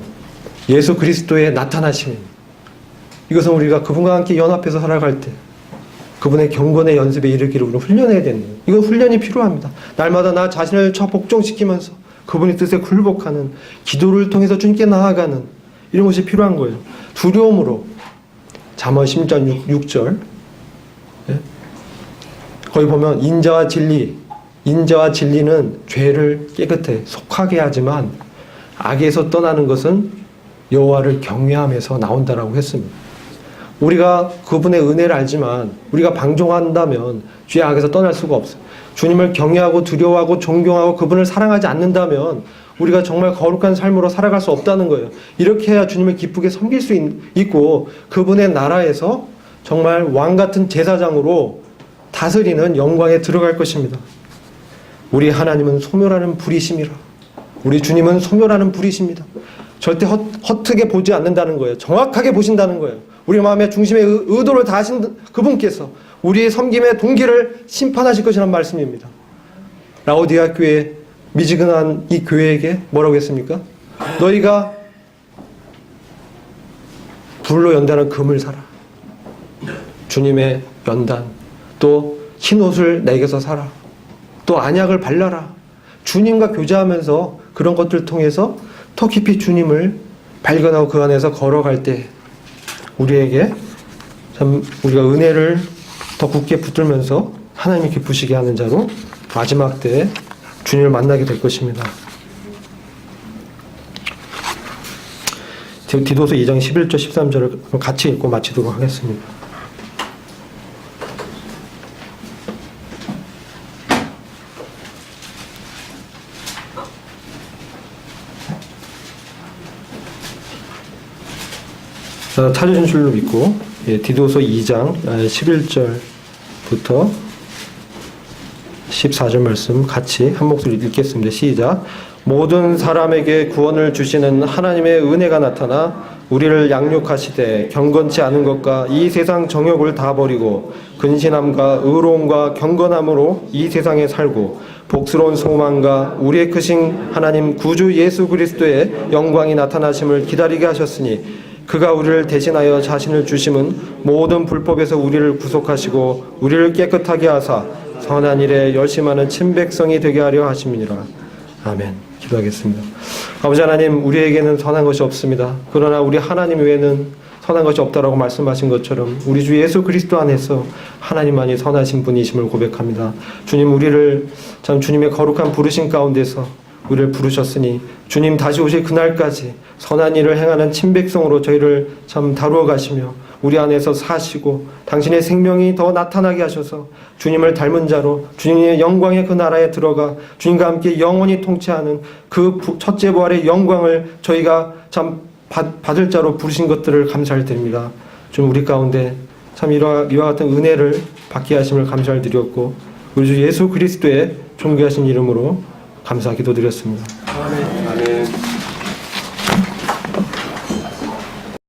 예수 그리스도의 나타나심, 이것은 우리가 그분과 함께 연합해서 살아갈 때 그분의 경건의 연습에 이르기를 우리는 훈련해야 되는 거예요. 이건 훈련이 필요합니다. 날마다 나 자신을 복종시키면서 그분의 뜻에 굴복하는, 기도를 통해서 주님께 나아가는 이런 것이 필요한 거예요. 두려움으로. 잠언 16장 6절 거기 보면 인자와 진리, 인자와 진리는 죄를 깨끗해 속하게 하지만 악에서 떠나는 것은 여호와를 경외함에서 나온다라고 했습니다. 우리가 그분의 은혜를 알지만 우리가 방종한다면 죄 악에서 떠날 수가 없어요. 주님을 경외하고 두려워하고 존경하고 그분을 사랑하지 않는다면 우리가 정말 거룩한 삶으로 살아갈 수 없다는 거예요. 이렇게 해야 주님을 기쁘게 섬길 수 있고 그분의 나라에서 정말 왕 같은 제사장으로 다스리는 영광에 들어갈 것입니다. 우리 하나님은 소멸하는 불이심이라. 우리 주님은 소멸하는 불이십니다. 절대 허트게 보지 않는다는 거예요. 정확하게 보신다는 거예요. 우리 마음의 중심에 의도를 다하신 그분께서 우리의 섬김의 동기를 심판하실 것이라는 말씀입니다. 라오디아 교회 미지근한 이 교회에게 뭐라고 했습니까? 너희가 불로 연단한 금을 사라. 주님의 연단, 또 흰옷을 내게서 사라. 또 안약을 발라라. 주님과 교제하면서 그런 것들을 통해서 더 깊이 주님을 발견하고 그 안에서 걸어갈 때 우리에게 참 우리가 은혜를 더 굳게 붙들면서 하나님이 기쁘시게 하는 자로 마지막 때에 주님을 만나게 될 것입니다. 디도서 2장 11절 13절을 같이 읽고 마치도록 하겠습니다. 찾으신 줄로 믿고 디도서 2장 11절부터 14절 말씀 같이 한 목소리 읽겠습니다. 시작. 모든 사람에게 구원을 주시는 하나님의 은혜가 나타나 우리를 양육하시되 경건치 않은 것과 이 세상 정욕을 다 버리고 근신함과 의로움과 경건함으로 이 세상에 살고 복스러운 소망과 우리의 크신 하나님 구주 예수 그리스도의 영광이 나타나심을 기다리게 하셨으니 그가 우리를 대신하여 자신을 주심은 모든 불법에서 우리를 구속하시고 우리를 깨끗하게 하사 선한 일에 열심하는 친백성이 되게 하려 하심이니라. 아멘. 기도하겠습니다. 아버지 하나님, 우리에게는 선한 것이 없습니다. 그러나 우리 하나님 외에는 선한 것이 없다라고 말씀하신 것처럼 우리 주 예수 그리스도 안에서 하나님만이 선하신 분이심을 고백합니다. 주님, 우리를 참 주님의 거룩한 부르심 가운데서 우리를 부르셨으니 주님 다시 오실 그날까지 선한 일을 행하는 친백성으로 저희를 참 다루어 가시며 우리 안에서 사시고 당신의 생명이 더 나타나게 하셔서 주님을 닮은 자로 주님의 영광의 그 나라에 들어가 주님과 함께 영원히 통치하는 그 첫째 부활의 영광을 저희가 참 받을 자로 부르신 것들을 감사를 드립니다. 좀 우리 가운데 참 이와 같은 은혜를 받게 하심을 감사를 드렸고 우리 주 예수 그리스도의 존귀하신 이름으로 감사 기도드렸습니다.
아멘.